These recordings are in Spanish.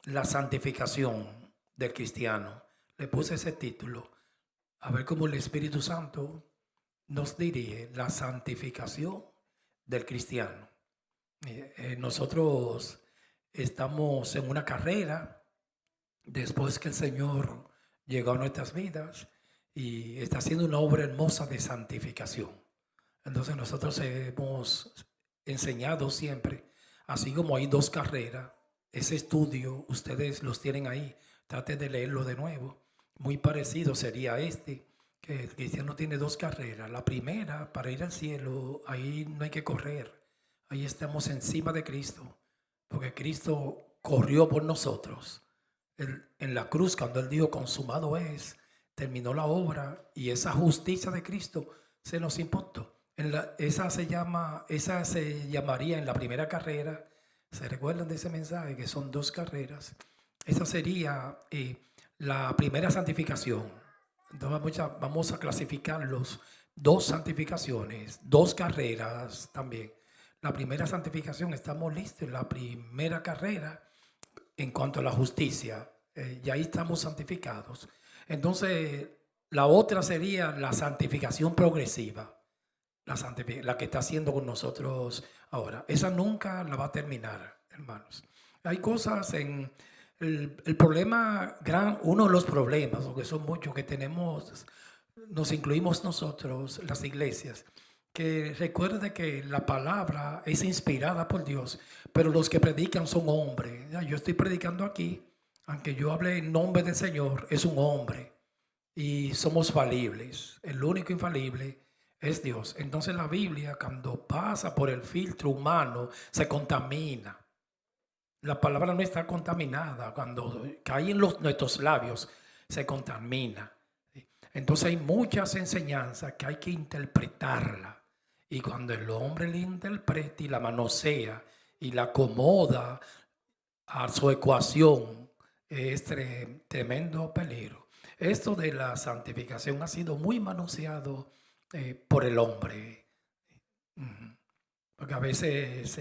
la santificación del cristiano. Le puse ese título, a ver cómo el Espíritu Santo nos dirige la santificación del cristiano. Nosotros estamos en una carrera después que el Señor llegó a nuestras vidas y está haciendo una obra hermosa de santificación. Entonces nosotros hemos enseñado siempre, así como hay dos carreras, ese estudio ustedes los tienen ahí, traten de leerlo de nuevo. Muy parecido sería este, que el cristiano tiene dos carreras. La primera, para ir al cielo, ahí no hay que correr, ahí estamos encima de Cristo, porque Cristo corrió por nosotros. En la cruz, cuando Él dijo consumado es, terminó la obra y esa justicia de Cristo se nos imputó. Esa se llamaría en la primera carrera. ¿Se recuerdan de ese mensaje? Que son dos carreras. Esa sería la primera santificación. Entonces vamos a clasificarlos. Dos santificaciones, dos carreras también. La primera santificación, estamos listos en la primera carrera en cuanto a la justicia. Ya ahí estamos santificados. Entonces, la otra sería la santificación progresiva, la que está haciendo con nosotros ahora. Esa nunca la va a terminar, hermanos. Hay cosas en el problema, uno de los problemas, porque son muchos que tenemos, nos incluimos nosotros, las iglesias, que recuerde que la palabra es inspirada por Dios, pero los que predican son hombres. Ya, yo estoy predicando aquí, aunque yo hable en nombre del Señor, es un hombre y somos falibles. El único infalible es Dios. Entonces la Biblia, cuando pasa por el filtro humano, se contamina. La palabra no está contaminada. Cuando cae en nuestros labios, se contamina. Entonces hay muchas enseñanzas que hay que interpretarla. Y cuando el hombre la interpreta y la manosea y la acomoda a su ecuación, es tremendo peligro. Esto de la santificación ha sido muy manoseado por el hombre. Porque a veces,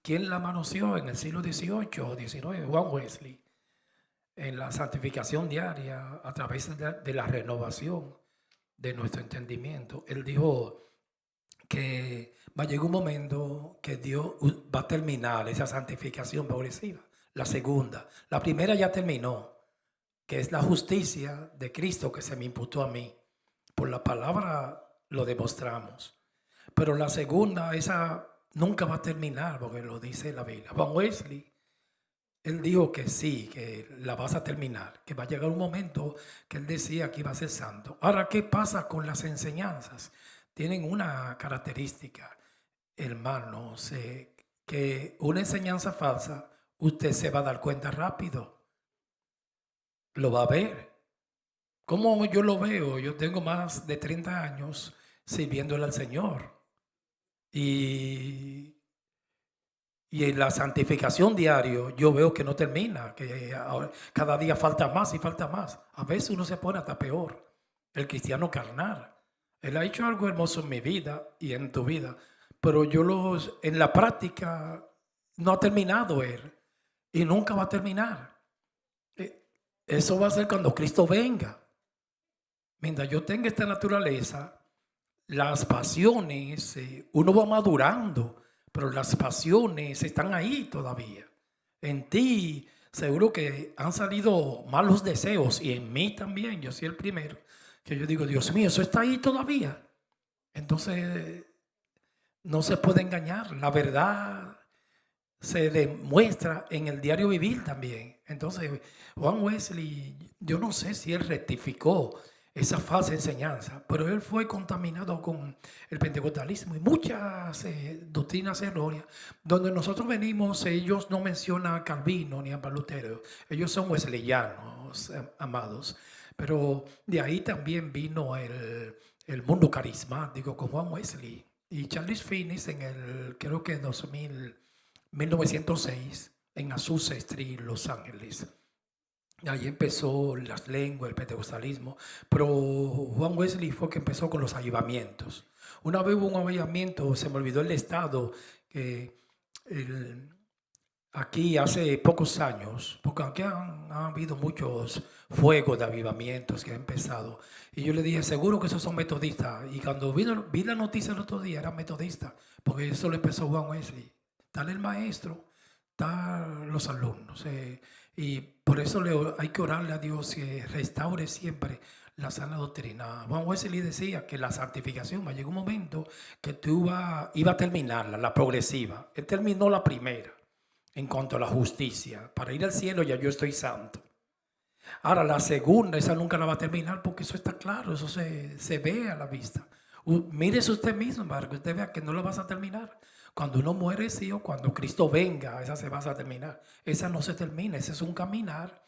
¿quién la manoseó en el siglo XVIII o XIX? Juan Wesley. En la santificación diaria, a través de la renovación de nuestro entendimiento. Él dijo que va a llegar un momento que Dios va a terminar esa santificación progresiva. La segunda. La primera ya terminó, que es la justicia de Cristo que se me imputó a mí. Por la palabra lo demostramos. Pero la segunda, esa nunca va a terminar, porque lo dice la Biblia. Juan Wesley, él dijo que sí, que la vas a terminar, que va a llegar un momento que él decía que iba a ser santo. Ahora, ¿qué pasa con las enseñanzas? Tienen una característica, hermanos, que una enseñanza falsa, usted se va a dar cuenta rápido, lo va a ver. ¿Cómo yo lo veo? Yo tengo más de 30 años sirviéndole al Señor. Y en la santificación diario yo veo que no termina, que ahora, cada día falta más y falta más. A veces uno se pone hasta peor, el cristiano carnal. Él ha hecho algo hermoso en mi vida y en tu vida, pero en la práctica no ha terminado él y nunca va a terminar. Eso va a ser cuando Cristo venga. Mientras yo tenga esta naturaleza, las pasiones, uno va madurando, pero las pasiones están ahí todavía. En ti seguro que han salido malos deseos y en mí también, yo soy el primero, que yo digo, Dios mío, eso está ahí todavía. Entonces no se puede engañar, la verdad se demuestra en el diario vivir también. Entonces Juan Wesley, yo no sé si él rectificó esa falsa enseñanza, pero él fue contaminado con el pentecostalismo y muchas doctrinas erróneas. Donde nosotros venimos, ellos no mencionan a Calvino ni a Lutero, ellos son wesleyanos, amados. Pero de ahí también vino el mundo carismático con Juan Wesley y Charles Finney creo que en 1906, en Azusa Street, Los Ángeles. Ahí empezó las lenguas, el pentecostalismo, pero Juan Wesley fue que empezó con los avivamientos. Una vez hubo un avivamiento, se me olvidó el estado, que el, aquí hace pocos años, porque aunque han habido muchos fuegos de avivamientos que han empezado, y yo le dije, seguro que esos son metodistas. Y cuando vi la noticia el otro día, era metodista, porque eso lo empezó Juan Wesley. Tal el maestro, tal los alumnos. Y por eso hay que orarle a Dios que restaure siempre la sana doctrina. Juan Wesley decía que la santificación va a llegar un momento que iba a terminarla, la progresiva. Él terminó la primera en cuanto a la justicia. Para ir al cielo ya yo estoy santo. Ahora la segunda, esa nunca la va a terminar porque eso está claro, eso se ve a la vista. Mírese usted mismo para que usted vea que no la vas a terminar. Cuando uno muere, sí, o cuando Cristo venga, esa se va a terminar. Esa no se termina, ese es un caminar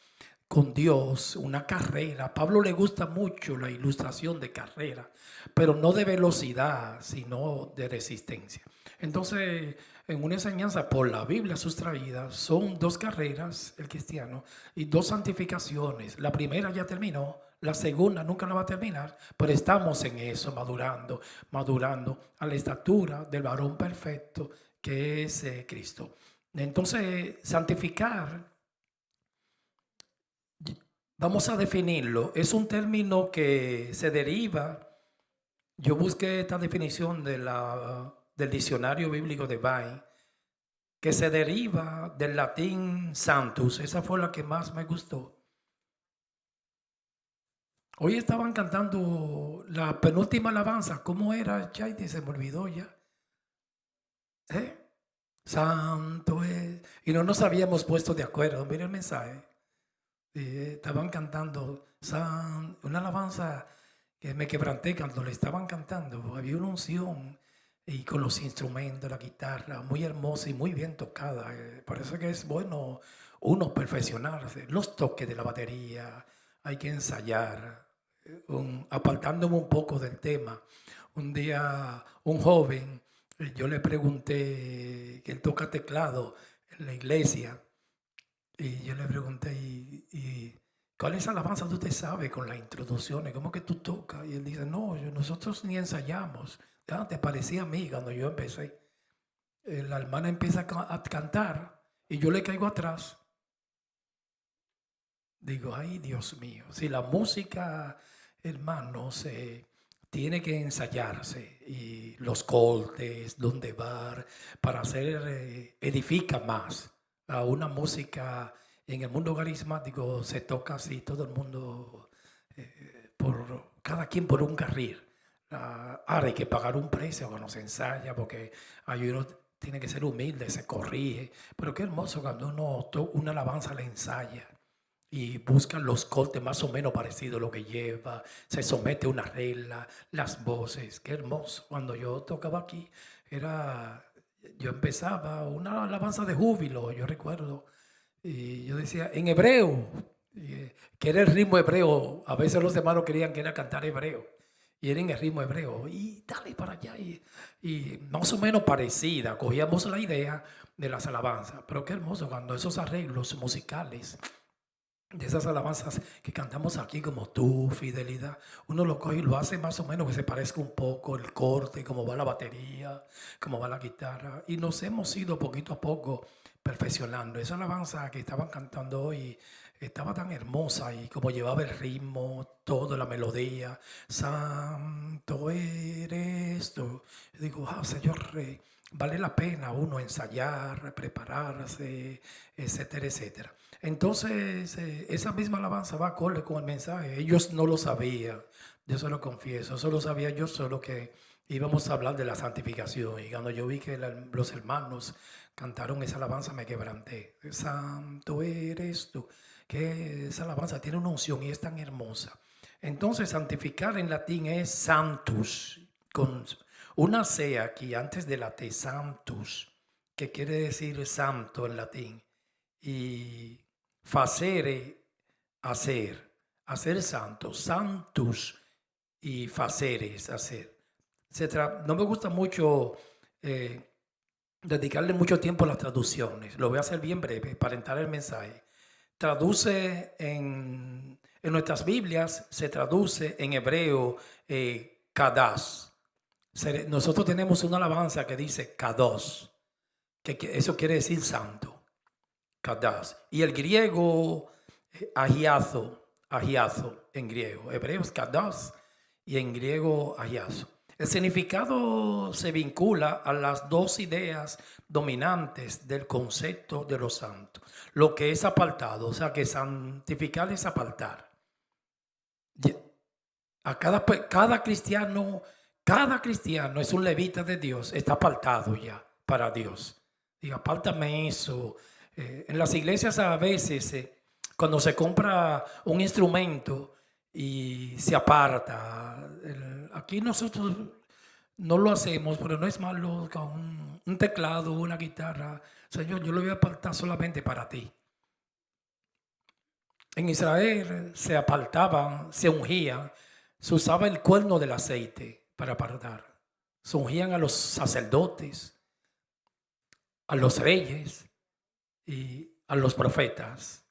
con Dios, una carrera. A Pablo le gusta mucho la ilustración de carrera, pero no de velocidad, sino de resistencia. Entonces, en una enseñanza por la Biblia sustraída, son dos carreras, el cristiano, y dos santificaciones. La primera ya terminó, la segunda nunca la va a terminar, pero estamos en eso, madurando, madurando a la estatura del varón perfecto que es Cristo. Entonces, santificar, vamos a definirlo, es un término que se deriva. Yo busqué esta definición del diccionario bíblico de Vine, que se deriva del latín santus. Esa fue la que más me gustó. Hoy estaban cantando la penúltima alabanza. ¿Cómo era, Chaiti? Se me olvidó ya. ¿Eh? Santo es. Y no nos habíamos puesto de acuerdo. Mira el mensaje. Estaban cantando una alabanza que me quebranté cuando le estaban cantando. Había una unción y con los instrumentos, la guitarra, muy hermosa y muy bien tocada. Por eso que es bueno uno perfeccionarse. Los toques de la batería, hay que ensayar. Apartándome un poco del tema, un día un joven, yo le pregunté, que él toca teclado en la iglesia, y yo le pregunté, ¿y cuáles alabanzas usted sabe con las introducciones? ¿Cómo que tú tocas? Y él dice, no, nosotros ni ensayamos. Ya te parecía a mí cuando yo empecé. La hermana empieza a cantar y yo le caigo atrás. Digo, ay, Dios mío, si la música, hermano, tiene que ensayarse y los cortes, dónde va, para hacer, edifica más. A una música en el mundo carismático se toca así, todo el mundo, cada quien por un carril. Ahora hay que pagar un precio cuando se ensaya, porque hay uno tiene que ser humilde, se corrige. Pero qué hermoso cuando una alabanza la ensaya y buscan los cortes más o menos parecidos a lo que lleva, se somete a una regla, las voces, qué hermoso. Cuando yo tocaba aquí, yo empezaba una alabanza de júbilo, yo recuerdo, y yo decía, en hebreo, que era el ritmo hebreo, a veces los hermanos querían que era cantar hebreo, y era en el ritmo hebreo, y dale para allá, y más o menos parecida, cogíamos la idea de las alabanzas, pero qué hermoso cuando esos arreglos musicales de esas alabanzas que cantamos aquí como tu fidelidad, uno lo coge y lo hace más o menos que se parezca un poco el corte, cómo va la batería, cómo va la guitarra, y nos hemos ido poquito a poco perfeccionando. Esa alabanza que estaban cantando hoy estaba tan hermosa y como llevaba el ritmo, toda la melodía, santo eres tú. Yo digo, Señor, vale la pena uno ensayar, prepararse, etcétera, etcétera. Entonces, esa misma alabanza va acorde con el mensaje. Ellos no lo sabían, yo se lo confieso, solo sabía yo solo que íbamos a hablar de la santificación. Y cuando yo vi que los hermanos cantaron esa alabanza, me quebranté. Santo eres tú. Que esa alabanza tiene una unción y es tan hermosa. Entonces, santificar en latín es santus, con una C aquí antes de la T, santus, que quiere decir santo en latín. Y facere, hacer santo, santus y faceres, hacer. No me gusta mucho dedicarle mucho tiempo a las traducciones. Lo voy a hacer bien breve para entrar el mensaje. Traduce en nuestras Biblias, se traduce en hebreo kadas. Nosotros tenemos una alabanza que dice kados, que eso quiere decir santo. Kadas. Y el griego, agiazo en griego. Hebreo es kadas y en griego agiazo. El significado se vincula a las dos ideas dominantes del concepto de los santos. Lo que es apartado, o sea que santificar es apartar. A cada cristiano es un levita de Dios, está apartado ya para Dios. Diga, apártame eso. En las iglesias a veces, cuando se compra un instrumento y se aparta, aquí nosotros no lo hacemos, pero no es malo con un teclado, una guitarra. Señor, yo lo voy a apartar solamente para ti. En Israel se apartaban, se ungían, se usaba el cuerno del aceite para apartar. Se ungían a los sacerdotes, a los reyes y a los profetas.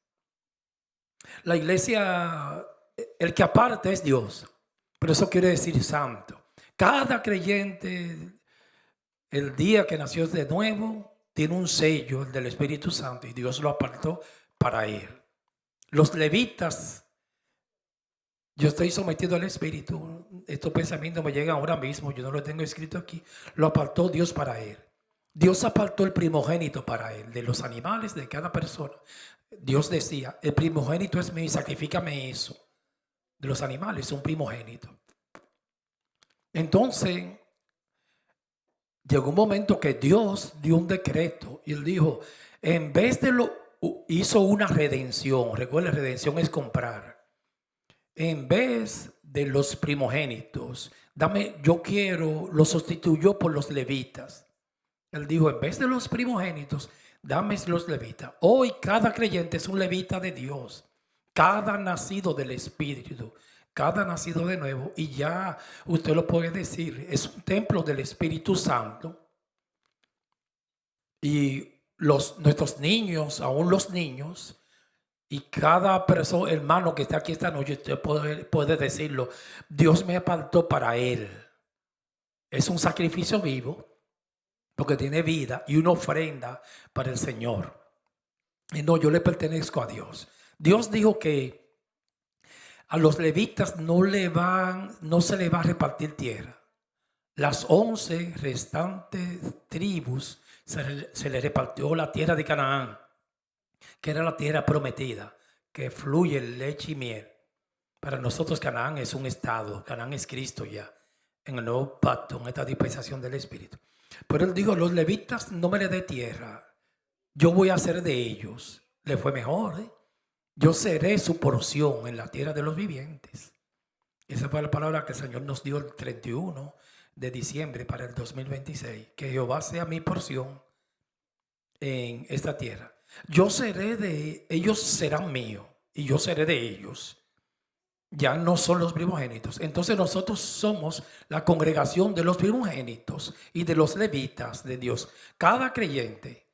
La iglesia, el que aparta es Dios, pero eso quiere decir santo. Cada creyente, el día que nació de nuevo, tiene un sello, el del Espíritu Santo, y Dios lo apartó para él. Los levitas, yo estoy sometido al Espíritu, estos pensamientos me llegan ahora mismo, yo no lo tengo escrito aquí, lo apartó Dios para él. Dios apartó el primogénito para él, de los animales de cada persona. Dios decía, el primogénito es mío, sacrifícame eso. De los animales, un primogénito. Entonces, llegó un momento que Dios dio un decreto y él dijo, en vez de hizo una redención. Recuerda, redención es comprar. En vez de los primogénitos, lo sustituyó por los levitas. Él dijo, en vez de los primogénitos, dame los levitas. Hoy cada creyente es un levita de Dios. Cada nacido del Espíritu, cada nacido de nuevo, y ya usted lo puede decir, es un templo del Espíritu Santo. Y nuestros niños, aún los niños, y cada persona, hermano que está aquí esta noche, usted puede decirlo, Dios me apartó para él. Es un sacrificio vivo, porque tiene vida y una ofrenda para el Señor. Y no, yo le pertenezco a Dios. Dios dijo que a los levitas no se le va a repartir tierra. Las 11 restantes tribus se le repartió la tierra de Canaán, que era la tierra prometida, que fluye leche y miel. Para nosotros Canaán es un estado, Canaán es Cristo ya, en el nuevo pacto, en esta dispensación del Espíritu. Pero él dijo, los levitas no me le dé tierra, yo voy a hacer de ellos. Le fue mejor, yo seré su porción en la tierra de los vivientes. Esa fue la palabra que el Señor nos dio el 31 de diciembre para el 2026. Que Jehová sea mi porción en esta tierra. Yo seré ellos serán míos y yo seré de ellos. Ya no son los primogénitos. Entonces nosotros somos la congregación de los primogénitos y de los levitas de Dios. Cada creyente,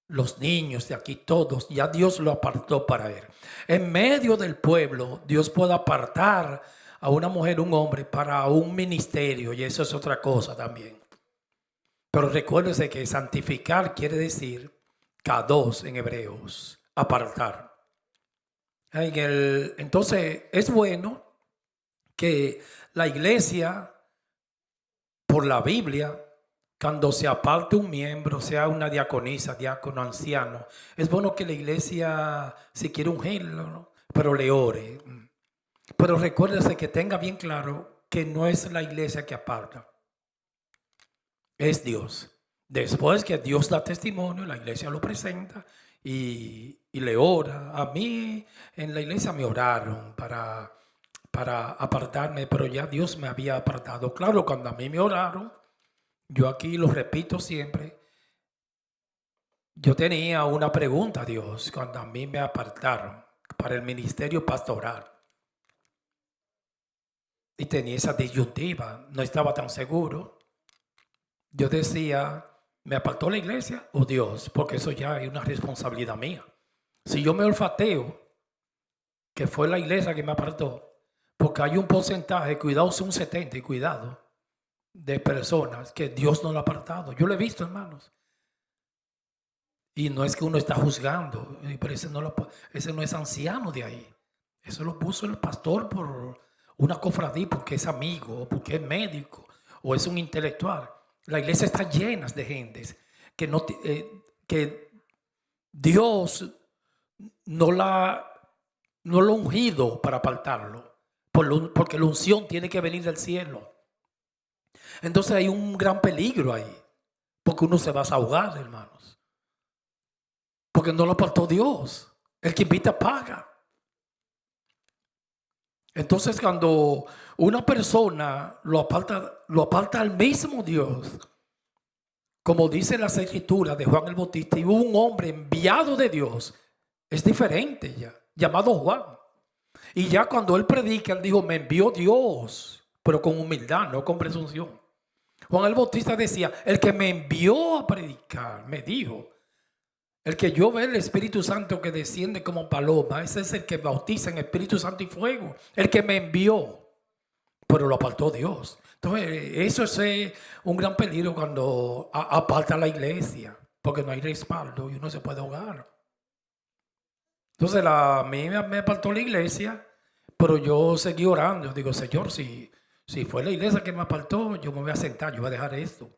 los niños de aquí, todos, ya Dios lo apartó para él. En medio del pueblo, Dios puede apartar a una mujer, un hombre, para un ministerio, y eso es otra cosa también. Pero recuérdese que santificar quiere decir kados en hebreos, apartar. Entonces es bueno que la iglesia, por la Biblia, cuando se aparte un miembro, sea una diaconisa, diácono, anciano, es bueno que la iglesia, si quiere ungirlo, ¿no? Pero le ore. Pero recuérdese que tenga bien claro que no es la iglesia que aparta, es Dios. Después que Dios da testimonio, la iglesia lo presenta y le ora. A mí en la iglesia me oraron para apartarme, pero ya Dios me había apartado. Claro, cuando a mí me oraron, yo aquí lo repito siempre, yo tenía una pregunta a Dios cuando a mí me apartaron para el ministerio pastoral. Y tenía esa disyuntiva, no estaba tan seguro. Yo decía, ¿me apartó la iglesia o Dios? Porque eso ya es una responsabilidad mía. Si yo me olfateo que fue la iglesia que me apartó, porque hay un porcentaje, cuidado, es un 70, y cuidado, de personas que Dios no lo ha apartado. Yo lo he visto, hermanos. Y no es que uno está juzgando, pero ese no es anciano de ahí. Eso lo puso el pastor por una cofradía, porque es amigo, o porque es médico, o es un intelectual. La iglesia está llena de gentes que Dios no lo ha ungido para apartarlo, porque la unción tiene que venir del cielo. Entonces hay un gran peligro ahí, porque uno se va a ahogar, hermanos, porque no lo apartó Dios. El que invita paga. Entonces, cuando una persona lo aparta al mismo Dios, como dice las escrituras de Juan el Bautista, y hubo un hombre enviado de Dios, es diferente ya, llamado Juan. Y ya cuando él predica, él dijo, me envió Dios, pero con humildad, no con presunción. Juan el Bautista decía, el que me envió a predicar, me dijo, el que yo veo el Espíritu Santo que desciende como paloma, ese es el que bautiza en Espíritu Santo y fuego, el que me envió, pero lo apartó Dios. Entonces, eso es un gran peligro cuando aparta la iglesia, porque no hay respaldo y uno se puede ahogar. Entonces, a mí me apartó la iglesia, pero yo seguí orando. Yo digo, Señor, si fue la iglesia que me apartó, yo me voy a sentar, yo voy a dejar esto.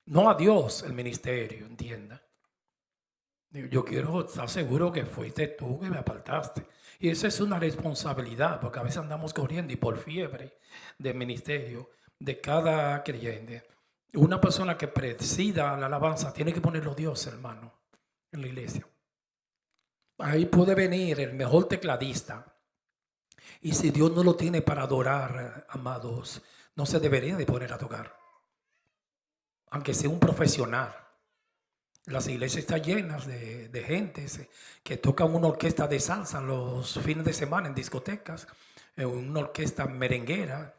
No a Dios, el ministerio, entienda. Yo quiero estar seguro que fuiste tú que me apartaste. Y esa es una responsabilidad, porque a veces andamos corriendo y por fiebre del ministerio de cada creyente. Una persona que presida la alabanza tiene que ponerlo Dios, hermano, en la iglesia. Ahí puede venir el mejor tecladista. Y si Dios no lo tiene para adorar, amados, no se debería de poner a tocar. Aunque sea un profesional. Las iglesias están llenas de gente que tocan una orquesta de salsa los fines de semana en discotecas, una orquesta merenguera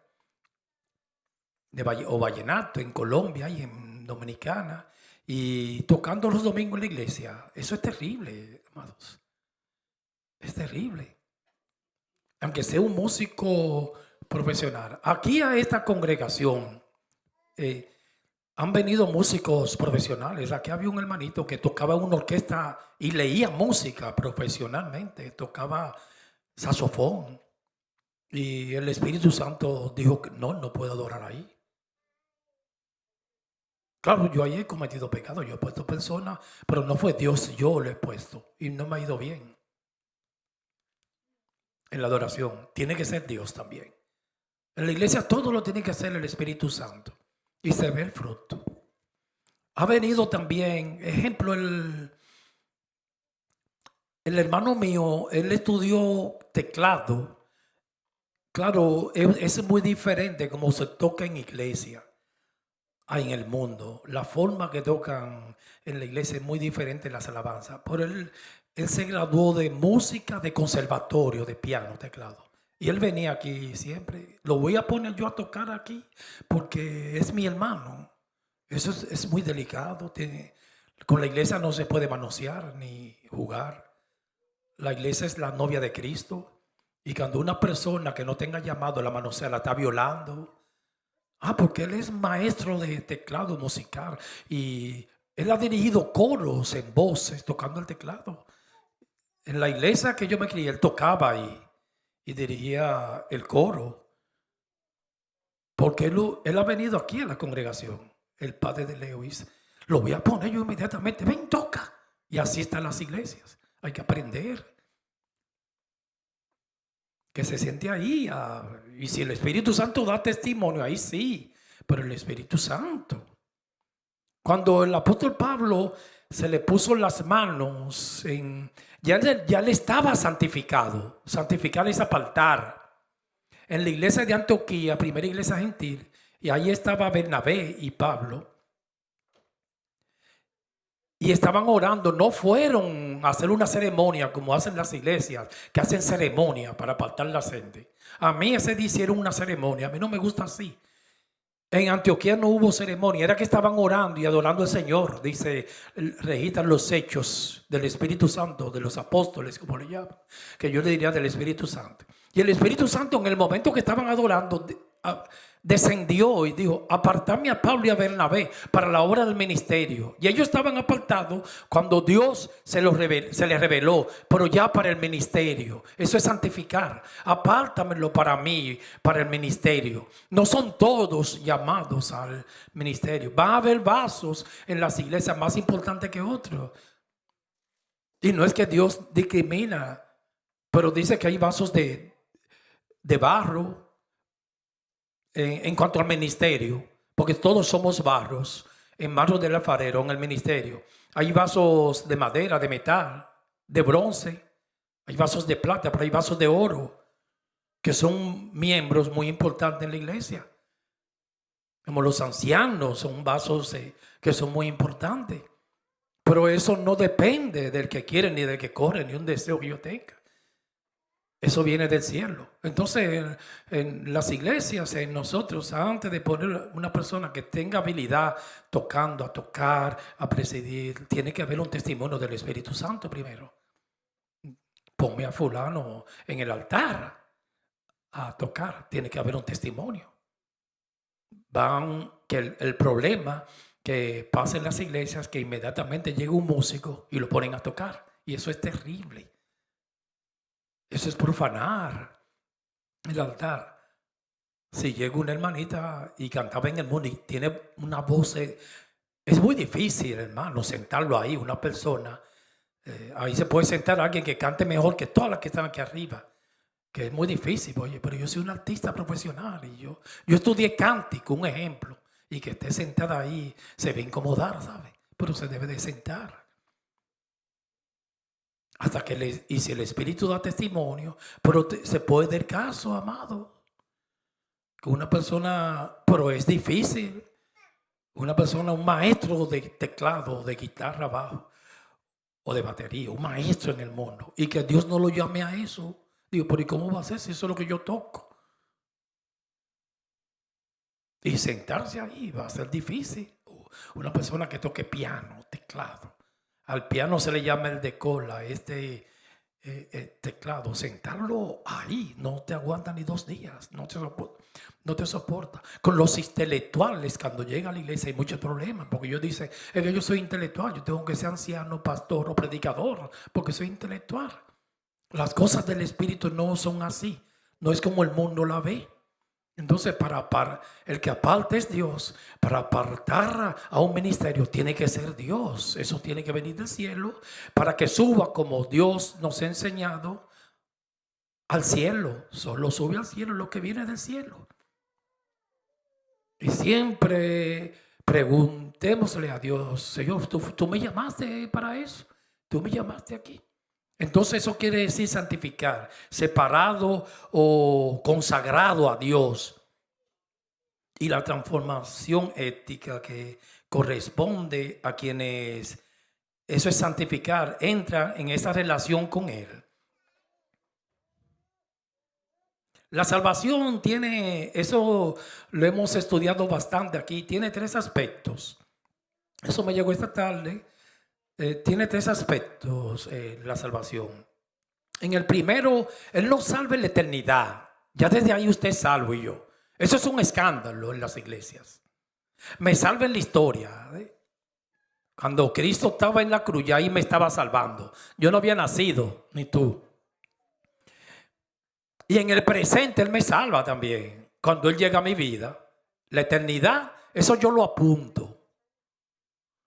o vallenato en Colombia y en Dominicana, y tocando los domingos en la iglesia. Eso es terrible, amados. Es terrible. Aunque sea un músico profesional. Aquí a esta congregación han venido músicos profesionales. Aquí había un hermanito que tocaba en una orquesta y leía música profesionalmente. Tocaba saxofón. Y el Espíritu Santo dijo que no puedo adorar ahí. Claro, yo ahí he cometido pecado. Yo he puesto personas, pero no fue Dios, yo lo he puesto. Y no me ha ido bien. En la adoración tiene que ser Dios también. En la iglesia todo lo tiene que hacer el Espíritu Santo. Y se ve el fruto. Ha venido también, ejemplo, el hermano mío, él estudió teclado. Claro, es muy diferente como se toca en iglesia, en el mundo. La forma que tocan en la iglesia es muy diferente en las alabanzas. Pero él se graduó de música, de conservatorio, de piano, teclado. Y él venía aquí siempre. Lo voy a poner yo a tocar aquí porque es mi hermano. Eso es muy delicado. Con la iglesia no se puede manosear ni jugar. La iglesia es la novia de Cristo. Y cuando una persona que no tenga llamado la manosea la está violando. Porque él es maestro de teclado musical. Y él ha dirigido coros en voces tocando el teclado. En la iglesia que yo me crié, él tocaba ahí. Y dirigía el coro. Porque él ha venido aquí a la congregación. El padre de Lewis. Lo voy a poner yo inmediatamente. Ven, toca. Y así están las iglesias. Hay que aprender. Que se siente ahí. Y si el Espíritu Santo da testimonio, ahí sí. Pero el Espíritu Santo. Cuando el apóstol Pablo se le puso las manos ya le estaba santificado. Santificar es apartar. En la iglesia de Antioquía, primera iglesia gentil, y ahí estaba Bernabé y Pablo. Y estaban orando, no fueron a hacer una ceremonia como hacen las iglesias, que hacen ceremonia para apartar la gente. A mí ese día hicieron una ceremonia, a mí no me gusta así. En Antioquía no hubo ceremonia, era que estaban orando y adorando al Señor. Dice, registran los hechos del Espíritu Santo, de los apóstoles, como le llaman, que yo le diría del Espíritu Santo. Y el Espíritu Santo, en el momento que estaban adorando, descendió y dijo: apartadme a Pablo y a Bernabé para la obra del ministerio. Y ellos estaban apartados cuando Dios se les reveló, pero ya para el ministerio. Eso es santificar. Apártamelo para mí, para el ministerio. No son todos llamados al ministerio. Va a haber vasos en las iglesias más importantes que otros. Y no es que Dios discrimina, pero dice que hay vasos de barro en cuanto al ministerio, porque todos somos barros, en manos del alfarero en el ministerio. Hay vasos de madera, de metal, de bronce, hay vasos de plata, pero hay vasos de oro, que son miembros muy importantes en la iglesia. Como los ancianos, son vasos que son muy importantes. Pero eso no depende del que quiere, ni del que corre, ni un deseo que yo tenga. Eso viene del cielo. Entonces, en las iglesias, en nosotros, antes de poner una persona que tenga habilidad tocando, a tocar, a presidir, tiene que haber un testimonio del Espíritu Santo primero. Ponme a fulano en el altar a tocar, tiene que haber un testimonio. El problema que pasa en las iglesias, que inmediatamente llega un músico y lo ponen a tocar, y eso es terrible. Eso es profanar el altar. Si llega una hermanita y cantaba en el mundo y tiene una voz, es muy difícil, hermano, sentarlo ahí, una persona. Ahí se puede sentar a alguien que cante mejor que todas las que están aquí arriba, que es muy difícil. Oye, pero yo soy un artista profesional y yo estudié cántico, un ejemplo, y que esté sentada ahí se va a incomodar, ¿sabe? Pero se debe de sentar. Hasta que y si el Espíritu da testimonio, pero se puede dar caso, amado, que una persona, pero es difícil, una persona, un maestro de teclado, de guitarra bajo o de batería, un maestro en el mundo, y que Dios no lo llame a eso. Digo, pero ¿y cómo va a ser si eso es lo que yo toco? Y sentarse ahí va a ser difícil. Una persona que toque piano, teclado. Al piano se le llama el de cola, teclado. Sentarlo ahí no te aguanta ni 2 días, no te soporta. Con los intelectuales, cuando llega a la iglesia hay muchos problemas, porque ellos dicen: es que yo soy intelectual, yo tengo que ser anciano, pastor o predicador, porque soy intelectual. Las cosas del Espíritu no son así, no es como el mundo la ve. Entonces, para el que aparte es Dios, para apartar a un ministerio tiene que ser Dios. Eso tiene que venir del cielo para que suba como Dios nos ha enseñado al cielo. Solo sube al cielo lo que viene del cielo. Y siempre preguntémosle a Dios: Señor, tú me llamaste para eso, tú me llamaste aquí. Entonces eso quiere decir santificar, separado o consagrado a Dios. Y la transformación ética que corresponde a quienes, eso es santificar, entra en esa relación con Él. La salvación tiene, eso lo hemos estudiado bastante aquí, tiene 3 aspectos. Eso me llegó esta tarde. Tiene 3 aspectos la salvación. En el primero, Él nos salva en la eternidad. Ya desde ahí usted es salvo y yo. Eso es un escándalo en las iglesias. Me salva en la historia. Cuando Cristo estaba en la cruz, ya ahí me estaba salvando. Yo no había nacido, ni tú. Y en el presente Él me salva también. Cuando Él llega a mi vida, la eternidad, eso yo lo apunto.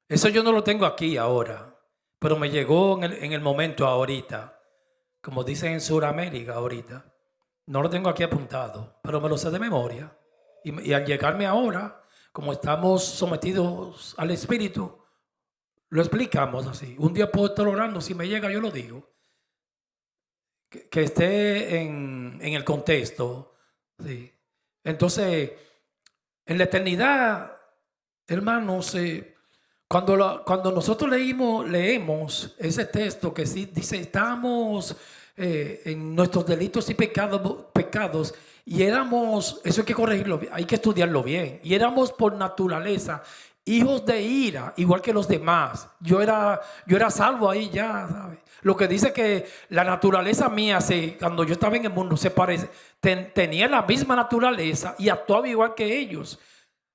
Eso yo no lo tengo aquí ahora, pero me llegó en el momento ahorita, como dicen en Sudamérica ahorita. No lo tengo aquí apuntado, pero me lo sé de memoria. Y al llegarme ahora, como estamos sometidos al Espíritu, lo explicamos así. Un día puedo estar orando, si me llega yo lo digo. Que esté en el contexto. Sí. Entonces, en la eternidad, hermanos, cuando nosotros leemos ese texto que sí dice: estamos en nuestros delitos y pecados, y éramos, eso hay que corregirlo, hay que estudiarlo bien, y éramos por naturaleza hijos de ira, igual que los demás. Yo era salvo ahí ya, ¿sabes? Lo que dice que la naturaleza mía, cuando yo estaba en el mundo, tenía la misma naturaleza y actuaba igual que ellos.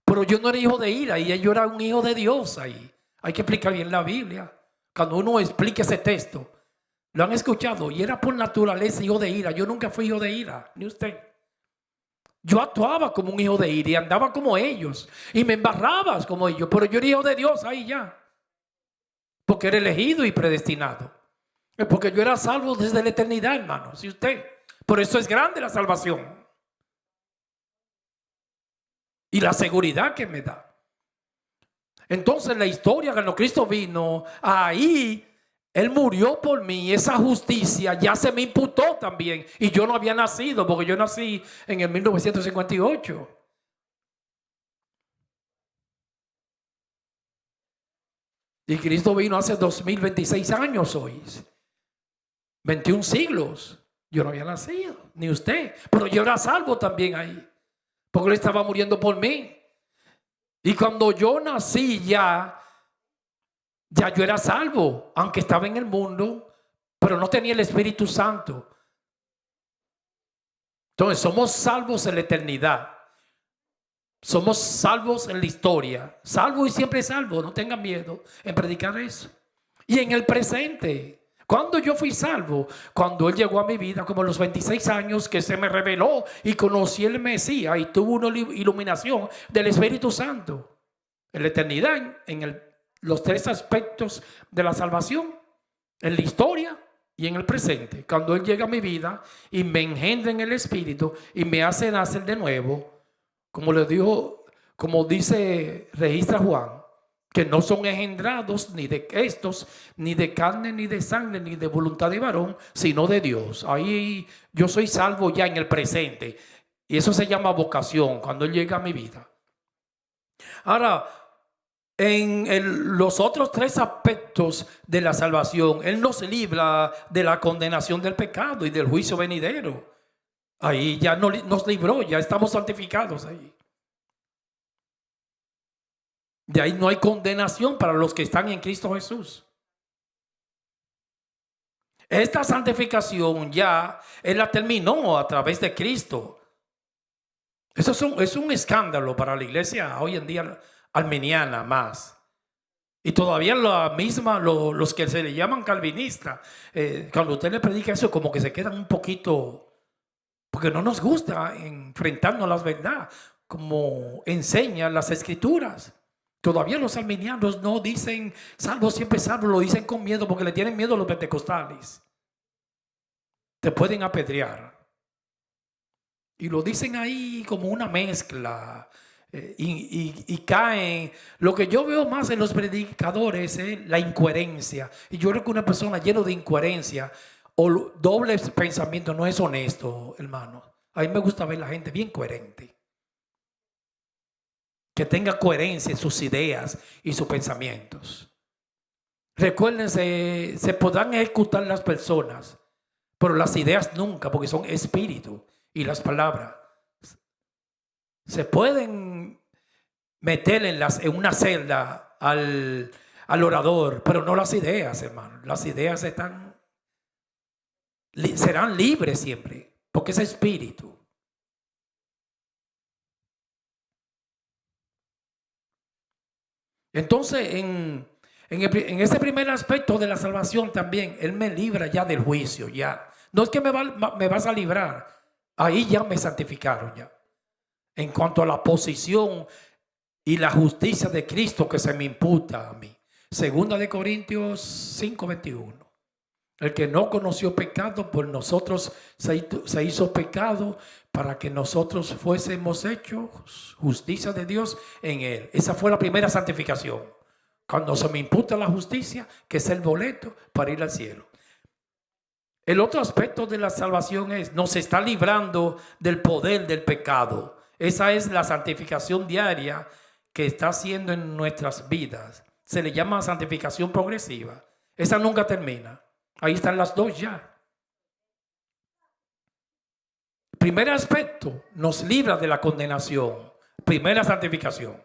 Pero yo no era hijo de ira y yo era un hijo de Dios ahí. Hay que explicar bien la Biblia. Cuando uno explica ese texto, lo han escuchado, y era por naturaleza hijo de ira. Yo nunca fui hijo de ira, ni usted. Yo actuaba como un hijo de ira y andaba como ellos y me embarraba como ellos, pero yo era hijo de Dios ahí ya, porque era elegido y predestinado, porque yo era salvo desde la eternidad, hermano. Si usted, por eso es grande la salvación y la seguridad que me da. Entonces la historia, cuando Cristo vino, ahí Él murió por mí. Esa justicia ya se me imputó también. Y yo no había nacido, porque yo nací en el 1958. Y Cristo vino hace 2026 años hoy. 21 siglos. Yo no había nacido, ni usted. Pero yo era salvo también ahí, porque Él estaba muriendo por mí. Y cuando yo nací ya yo era salvo, aunque estaba en el mundo, pero no tenía el Espíritu Santo. Entonces somos salvos en la eternidad. Somos salvos en la historia. Salvo y siempre salvo. No tengan miedo en predicar eso. Y en el presente. Cuando yo fui salvo, cuando Él llegó a mi vida, como a los 26 años, que se me reveló y conocí el Mesías y tuve una iluminación del Espíritu Santo. En la eternidad, los tres aspectos de la salvación, en la historia y en el presente. Cuando Él llega a mi vida y me engendra en el Espíritu y me hace nacer de nuevo, como le dijo, como registra Juan, que no son engendrados ni de estos, ni de carne, ni de sangre, ni de voluntad de varón, sino de Dios. Ahí yo soy salvo ya en el presente. Y eso se llama vocación, cuando Él llega a mi vida. Ahora, en los otros tres aspectos de la salvación, Él nos libra de la condenación del pecado y del juicio venidero. Ahí ya nos libró, ya estamos santificados ahí. De ahí no hay condenación para los que están en Cristo Jesús. Esta santificación ya Él la terminó a través de Cristo. Eso es un escándalo para la iglesia hoy en día arminiana más. Y todavía los que se le llaman calvinistas, cuando usted le predica eso, como que se quedan un poquito, porque no nos gusta enfrentarnos a las verdades, como enseñan las escrituras. Todavía los arminianos no dicen salvo siempre salvo, lo dicen con miedo porque le tienen miedo a los pentecostales. Te pueden apedrear. Y lo dicen ahí como una mezcla. Y caen. Lo que yo veo más en los predicadores es la incoherencia. Y yo creo que una persona llena de incoherencia o doble pensamiento no es honesto, hermano. A mí me gusta ver la gente bien coherente, que tenga coherencia en sus ideas y sus pensamientos. Recuérdense, se podrán ejecutar las personas, pero las ideas nunca, porque son espíritu, y las palabras se pueden meter en una celda al orador, pero no las ideas, hermano. Las ideas serán libres siempre, porque es espíritu. Entonces, en ese primer aspecto de la salvación también, Él me libra ya del juicio, ya. No es que me vas a librar, ahí ya me santificaron ya. En cuanto a la posición y la justicia de Cristo que se me imputa a mí. Segunda de Corintios 5:21. El que no conoció pecado por nosotros se hizo pecado para que nosotros fuésemos hechos justicia de Dios en Él. Esa fue la primera santificación. Cuando se me imputa la justicia, que es el boleto para ir al cielo. El otro aspecto de la salvación es, nos está librando del poder del pecado. Esa es la santificación diaria que está haciendo en nuestras vidas. Se le llama santificación progresiva. Esa nunca termina. Ahí están las dos ya. Primer aspecto, nos libra de la condenación. Primera santificación.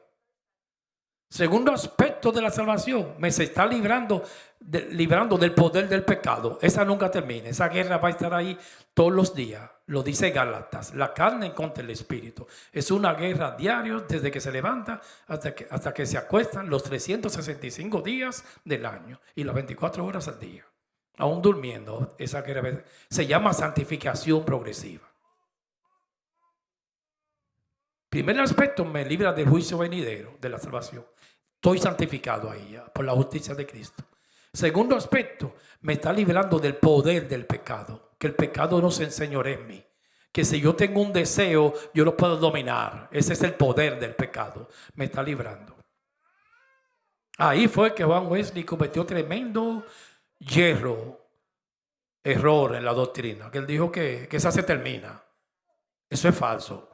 Segundo aspecto de la salvación, me se está librando del poder del pecado. Esa nunca termina. Esa guerra va a estar ahí todos los días. Lo dice Gálatas. La carne contra el espíritu. Es una guerra diaria desde que se levanta hasta que se acuestan los 365 días del año y las 24 horas al día. Aún durmiendo, esa guerra se llama santificación progresiva. Primer aspecto, me libra del juicio venidero, de la salvación. Estoy santificado ahí ya, por la justicia de Cristo. Segundo aspecto, me está librando del poder del pecado. Que el pecado no se enseñoree en mí. Que si yo tengo un deseo, yo lo puedo dominar. Ese es el poder del pecado. Me está librando. Ahí fue que Juan Wesley cometió tremendo error en la doctrina. Que él dijo que esa se termina. Eso es falso.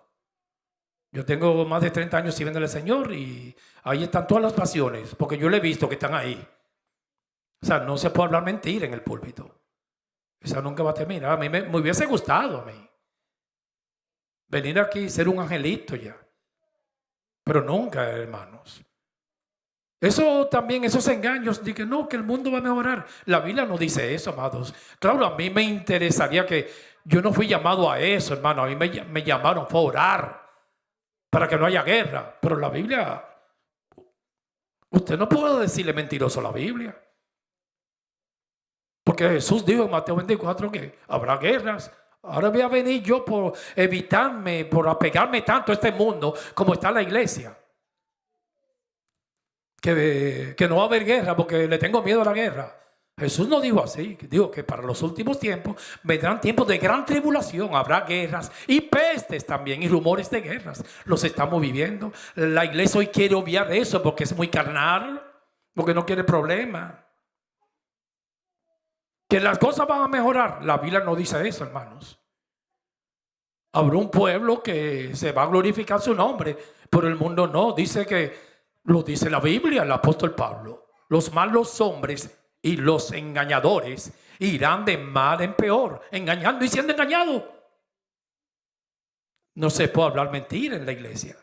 Yo tengo más de 30 años sirviendo al Señor y ahí están todas las pasiones, porque yo le he visto que están ahí. O sea, no se puede hablar mentira en el púlpito. Esa nunca va a terminar. A mí me hubiese gustado a mí venir aquí y ser un angelito ya. Pero nunca, hermanos. Eso también, esos engaños de que no, que el mundo va a mejorar. La Biblia no dice eso, amados. Claro, a mí me interesaría que yo no fui llamado a eso, hermano. A mí me llamaron para orar, para que no haya guerra. Pero la Biblia, usted no puede decirle mentiroso a la Biblia. Porque Jesús dijo en Mateo 24 que habrá guerras. Ahora voy a venir yo por evitarme, por apegarme tanto a este mundo como está la iglesia. Que no va a haber guerra porque le tengo miedo a la guerra. Jesús no dijo así. Dijo que para los últimos tiempos vendrán tiempos de gran tribulación. Habrá guerras y pestes también y rumores de guerras. Los estamos viviendo. La iglesia hoy quiere obviar eso porque es muy carnal, porque no quiere problemas. Que las cosas van a mejorar. La Biblia no dice eso, hermanos. Habrá un pueblo que se va a glorificar su nombre, pero el mundo no. Dice que, lo dice la Biblia, el apóstol Pablo. Los malos hombres y los engañadores irán de mal en peor, engañando y siendo engañados. No se puede hablar mentira en la iglesia.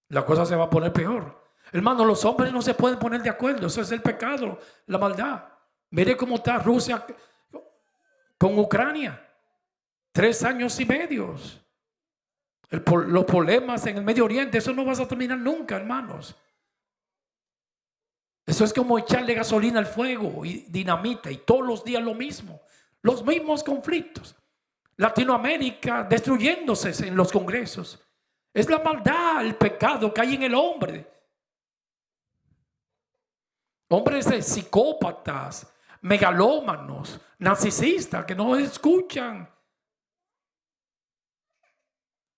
La cosa se va a poner peor. Hermano, los hombres no se pueden poner de acuerdo. Eso es el pecado, la maldad. Mire cómo está Rusia con Ucrania. 3 años y medio. Los problemas en el Medio Oriente, eso no va a terminar nunca, hermanos. Eso es como echarle gasolina al fuego y dinamita y todos los días lo mismo. Los mismos conflictos. Latinoamérica destruyéndose en los congresos. Es la maldad, el pecado que hay en el hombre. Hombres psicópatas, megalómanos, narcisistas que no escuchan,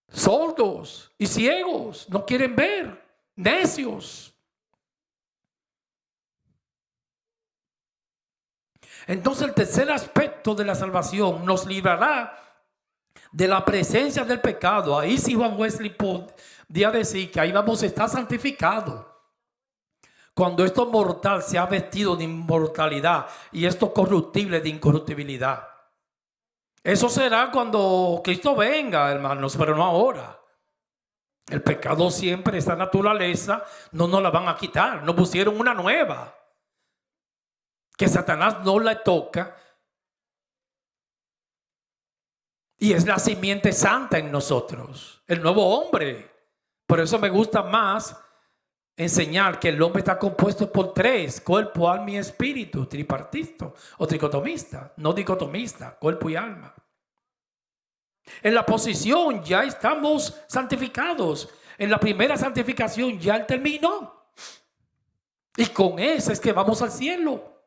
sordos y ciegos, no quieren ver, necios. Entonces el tercer aspecto de la salvación nos librará de la presencia del pecado. Ahí sí Juan Wesley podía decir que ahí vamos a estar santificados. Cuando esto mortal se ha vestido de inmortalidad y esto corruptible de incorruptibilidad. Eso será cuando Cristo venga, hermanos, pero no ahora. El pecado siempre, esa naturaleza, no nos la van a quitar. Nos pusieron una nueva, que Satanás no la toca. Y es la simiente santa en nosotros, el nuevo hombre. Por eso me gusta más enseñar que el hombre está compuesto por 3, cuerpo, alma y espíritu, tripartito o tricotomista, no dicotomista, cuerpo y alma. En la posición ya estamos santificados. En la primera santificación ya él terminó. Y con esa es que vamos al cielo.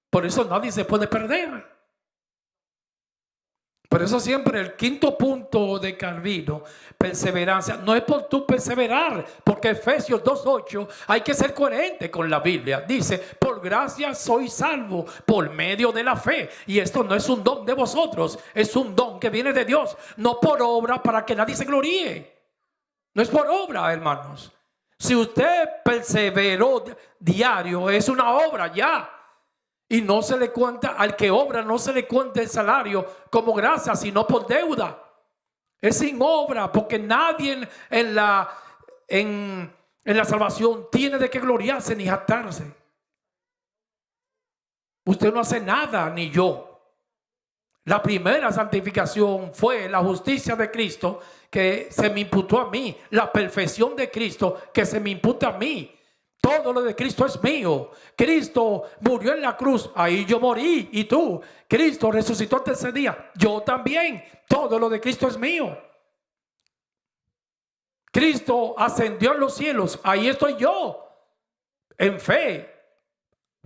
Por eso nadie se puede perder. Por eso siempre el quinto punto de Calvino, perseverancia, no es por tu perseverar, porque Efesios 2:8 hay que ser coherente con la Biblia. Dice, por gracia soy salvo por medio de la fe. Y esto no es un don de vosotros, es un don que viene de Dios, no por obra para que nadie se gloríe. No es por obra, hermanos. Si usted perseveró diario, es una obra ya. Y no se le cuenta, al que obra no se le cuenta el salario como gracia, sino por deuda. Es sin obra, porque nadie en en la salvación tiene de qué gloriarse ni jactarse. Usted no hace nada, ni yo. La primera santificación fue la justicia de Cristo que se me imputó a mí. La perfección de Cristo que se me imputa a mí. Todo lo de Cristo es mío. Cristo murió en la cruz, ahí yo morí. Y tú, Cristo resucitó el tercer día, yo también. Todo lo de Cristo es mío. Cristo ascendió a los cielos, ahí estoy yo, en fe.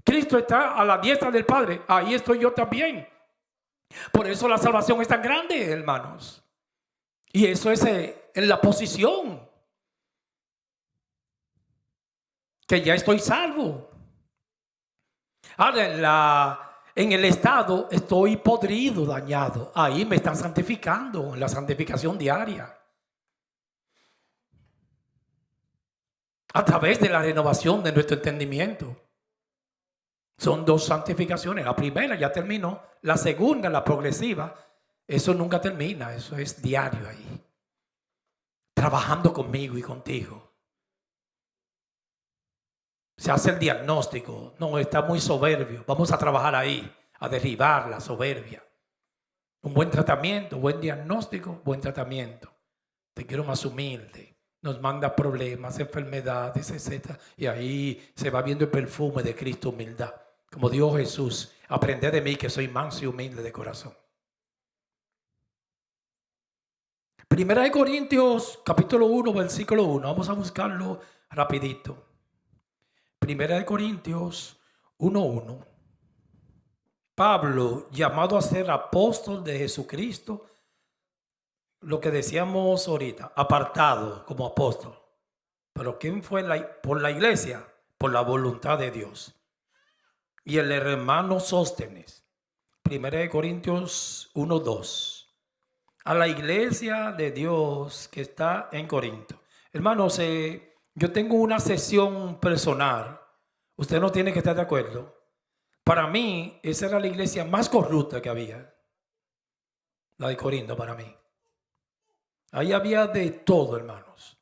Cristo está a la diestra del Padre, ahí estoy yo también. Por eso la salvación es tan grande, hermanos. Y eso es en la posición, que ya estoy salvo. Ahora en el estado estoy podrido, dañado. Ahí me están santificando, en la santificación diaria. A través de la renovación de nuestro entendimiento. Son dos santificaciones. La primera ya terminó. La segunda, la progresiva, eso nunca termina. Eso es diario ahí. Trabajando conmigo y contigo. Se hace el diagnóstico. No, está muy soberbio. Vamos a trabajar ahí, a derribar la soberbia. Un buen tratamiento, buen diagnóstico, buen tratamiento. Te quiero más humilde. Nos manda problemas, enfermedades, etc. Y ahí se va viendo el perfume de Cristo, humildad. Como dijo Jesús, aprended de mí que soy manso y humilde de corazón. Primera de Corintios, capítulo 1, versículo 1. Vamos a buscarlo rapidito. Primera de Corintios 1:1. Pablo, llamado a ser apóstol de Jesucristo, lo que decíamos ahorita, apartado como apóstol. Pero ¿quién fue por la iglesia? Por la voluntad de Dios. Y el hermano Sóstenes, 1 Corintios 1:2. A la iglesia de Dios que está en Corinto. Hermanos, yo tengo una sesión personal. Usted no tiene que estar de acuerdo. Para mí, esa era la iglesia más corrupta que había. La de Corinto para mí. Ahí había de todo, hermanos.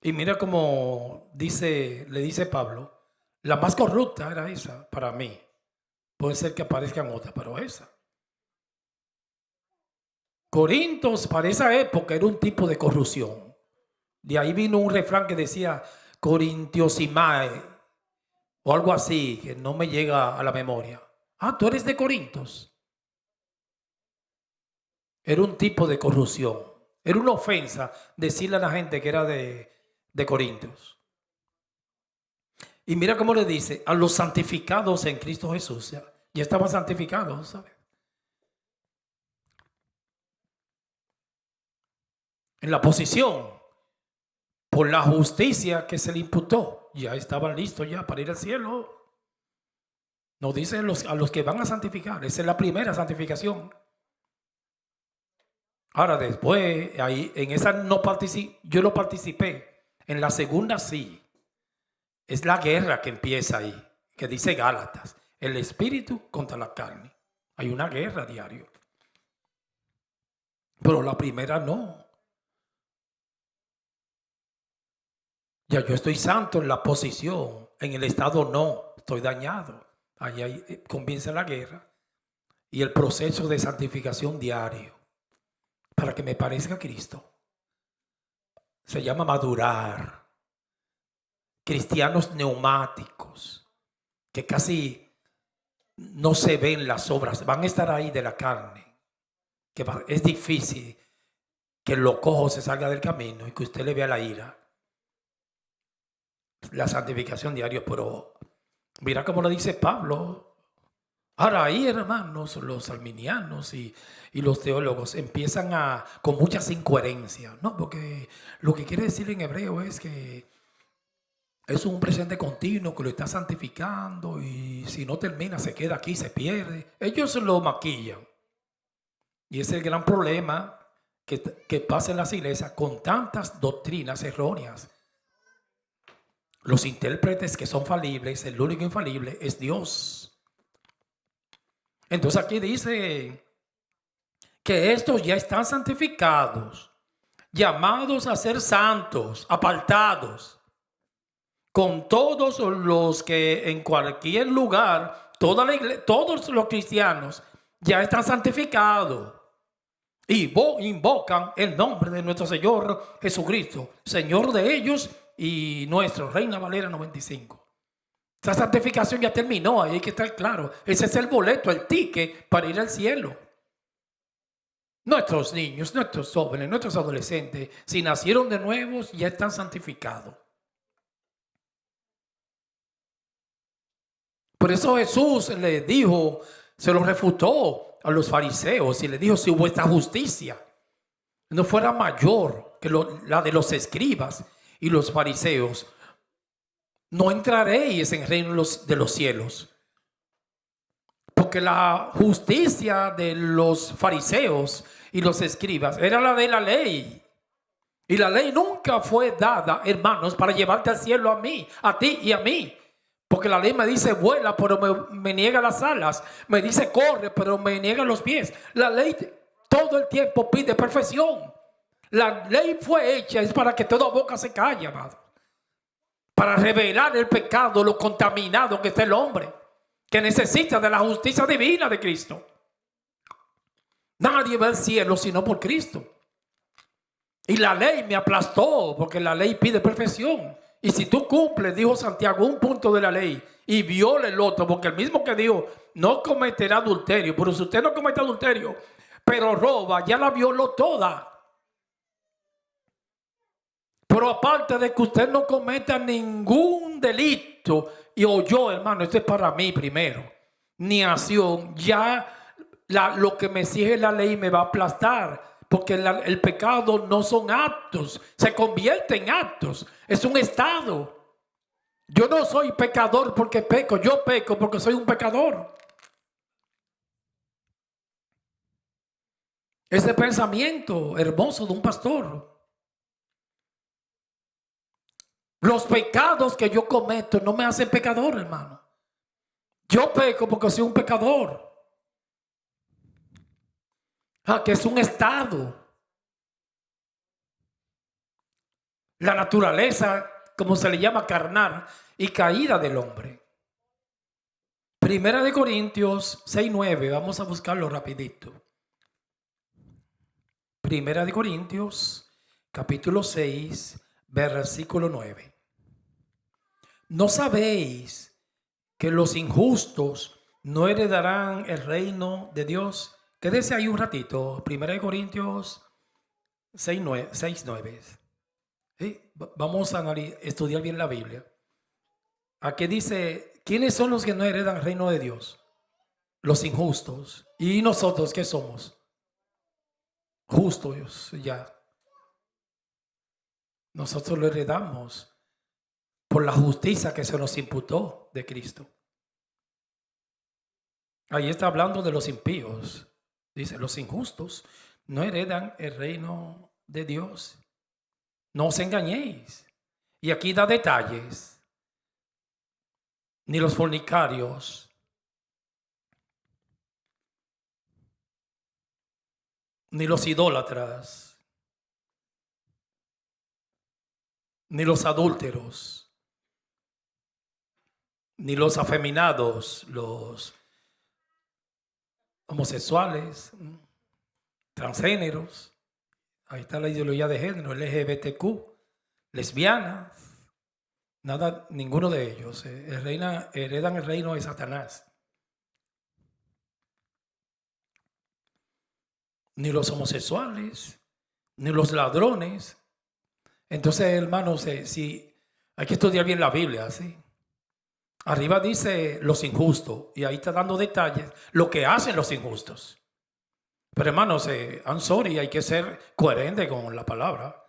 Y mira cómo le dice Pablo, la más corrupta era esa para mí. Puede ser que aparezcan otras, pero esa. Corintios para esa época era un tipo de corrupción. De ahí vino un refrán que decía Corintiosimae o algo así, que no me llega a la memoria. Ah, tú eres de Corintios. Era un tipo de corrupción. Era una ofensa decirle a la gente que era de Corintios. Y mira cómo le dice, a los santificados en Cristo Jesús. Ya estaban santificados, ¿sabes? En la posición, por la justicia que se le imputó, ya estaban listos ya para ir al cielo. Nos dice a los que van a santificar. Esa es la primera santificación. Ahora después, ahí en esa yo no participé. En la segunda sí. Es la guerra que empieza ahí, que dice Gálatas. El espíritu contra la carne. Hay una guerra diaria. Pero la primera no. Ya yo estoy santo en la posición. En el estado no. Estoy dañado. Ahí comienza la guerra. Y el proceso de santificación diario. Para que me parezca a Cristo. Se llama madurar. Cristianos neumáticos. Que casi no se ven las obras. Van a estar ahí de la carne. Que es difícil que el cojo se salga del camino y que usted le vea la ira. La santificación diaria. Pero mira cómo lo dice Pablo. Ahora ahí, hermanos, los arminianos y los teólogos empiezan con muchas incoherencias, ¿no? Porque lo que quiere decir en hebreo es que es un presente continuo que lo está santificando y si no termina se queda aquí, se pierde. Ellos lo maquillan. Y ese es el gran problema que pasa en las iglesias con tantas doctrinas erróneas. Los intérpretes que son falibles, el único infalible es Dios. Entonces aquí dice que estos ya están santificados. llamados a ser santos, apartados, con todos los que en cualquier lugar, todos los cristianos ya están santificados y invocan el nombre de nuestro Señor Jesucristo, Señor de ellos y nuestro. Reina Valera 95. Esa santificación ya terminó, ahí hay que estar claro. Ese es el boleto, el ticket para ir al cielo. Nuestros niños, nuestros jóvenes, nuestros adolescentes, si nacieron de nuevo, ya están santificados. Por eso Jesús le dijo, se lo refutó a los fariseos y le dijo, si vuestra justicia no fuera mayor que la de los escribas y los fariseos, no entraréis en el reino de los cielos. Porque la justicia de los fariseos y los escribas era la de la ley. Y la ley nunca fue dada, hermanos, para llevarte al cielo a mí, a ti y a mí. Porque la ley me dice vuela, pero me niega las alas. Me dice corre, pero me niega los pies. La ley todo el tiempo pide perfección. La ley fue hecha es para que toda boca se calle, amado. Para revelar el pecado, lo contaminado que está el hombre, que necesita de la justicia divina de Cristo. Nadie va al cielo sino por Cristo. Y la ley me aplastó porque la ley pide perfección. Y si tú cumples, dijo Santiago, un punto de la ley y viola el otro, porque el mismo que dijo no cometerá adulterio, pero si usted no comete adulterio, pero roba, ya la violó toda. Pero aparte de que usted no cometa ningún delito, y oyó, hermano, esto es para mí primero, ni acción, ya lo que me exige la ley me va a aplastar. Porque el pecado no son actos, se convierte en actos, es un estado. Yo no soy pecador porque peco, yo peco porque soy un pecador. Ese pensamiento hermoso de un pastor. Los pecados que yo cometo no me hacen pecador, hermano. Yo peco porque soy un pecador. Que es un estado. La naturaleza, como se le llama, carnal y caída del hombre. Primera de Corintios 6:9, vamos a buscarlo rapidito. Primera de Corintios, capítulo 6, versículo 9. ¿No sabéis que los injustos no heredarán el reino de Dios? Quédese ahí un ratito. Primera de Corintios 6:9. ¿Sí? Vamos a estudiar bien la Biblia. Aquí dice, ¿quiénes son los que no heredan el reino de Dios? Los injustos. ¿Y nosotros qué somos? Justos ya. Nosotros lo heredamos por la justicia que se nos imputó de Cristo. Ahí está hablando de los impíos. Dice, los injustos no heredan el reino de Dios. No os engañéis. Y aquí da detalles. Ni los fornicarios, ni los idólatras, ni los adúlteros, ni los afeminados, los homosexuales, transgéneros. Ahí está la ideología de género, el LGBTQ, lesbianas. Nada, ninguno de ellos heredan el reino de Satanás. Ni los homosexuales, ni los ladrones. Entonces, hermanos, si hay que estudiar bien la Biblia, ¿sí? Arriba dice los injustos y ahí está dando detalles lo que hacen los injustos. Pero hermanos, I'm sorry, hay que ser coherente con la palabra.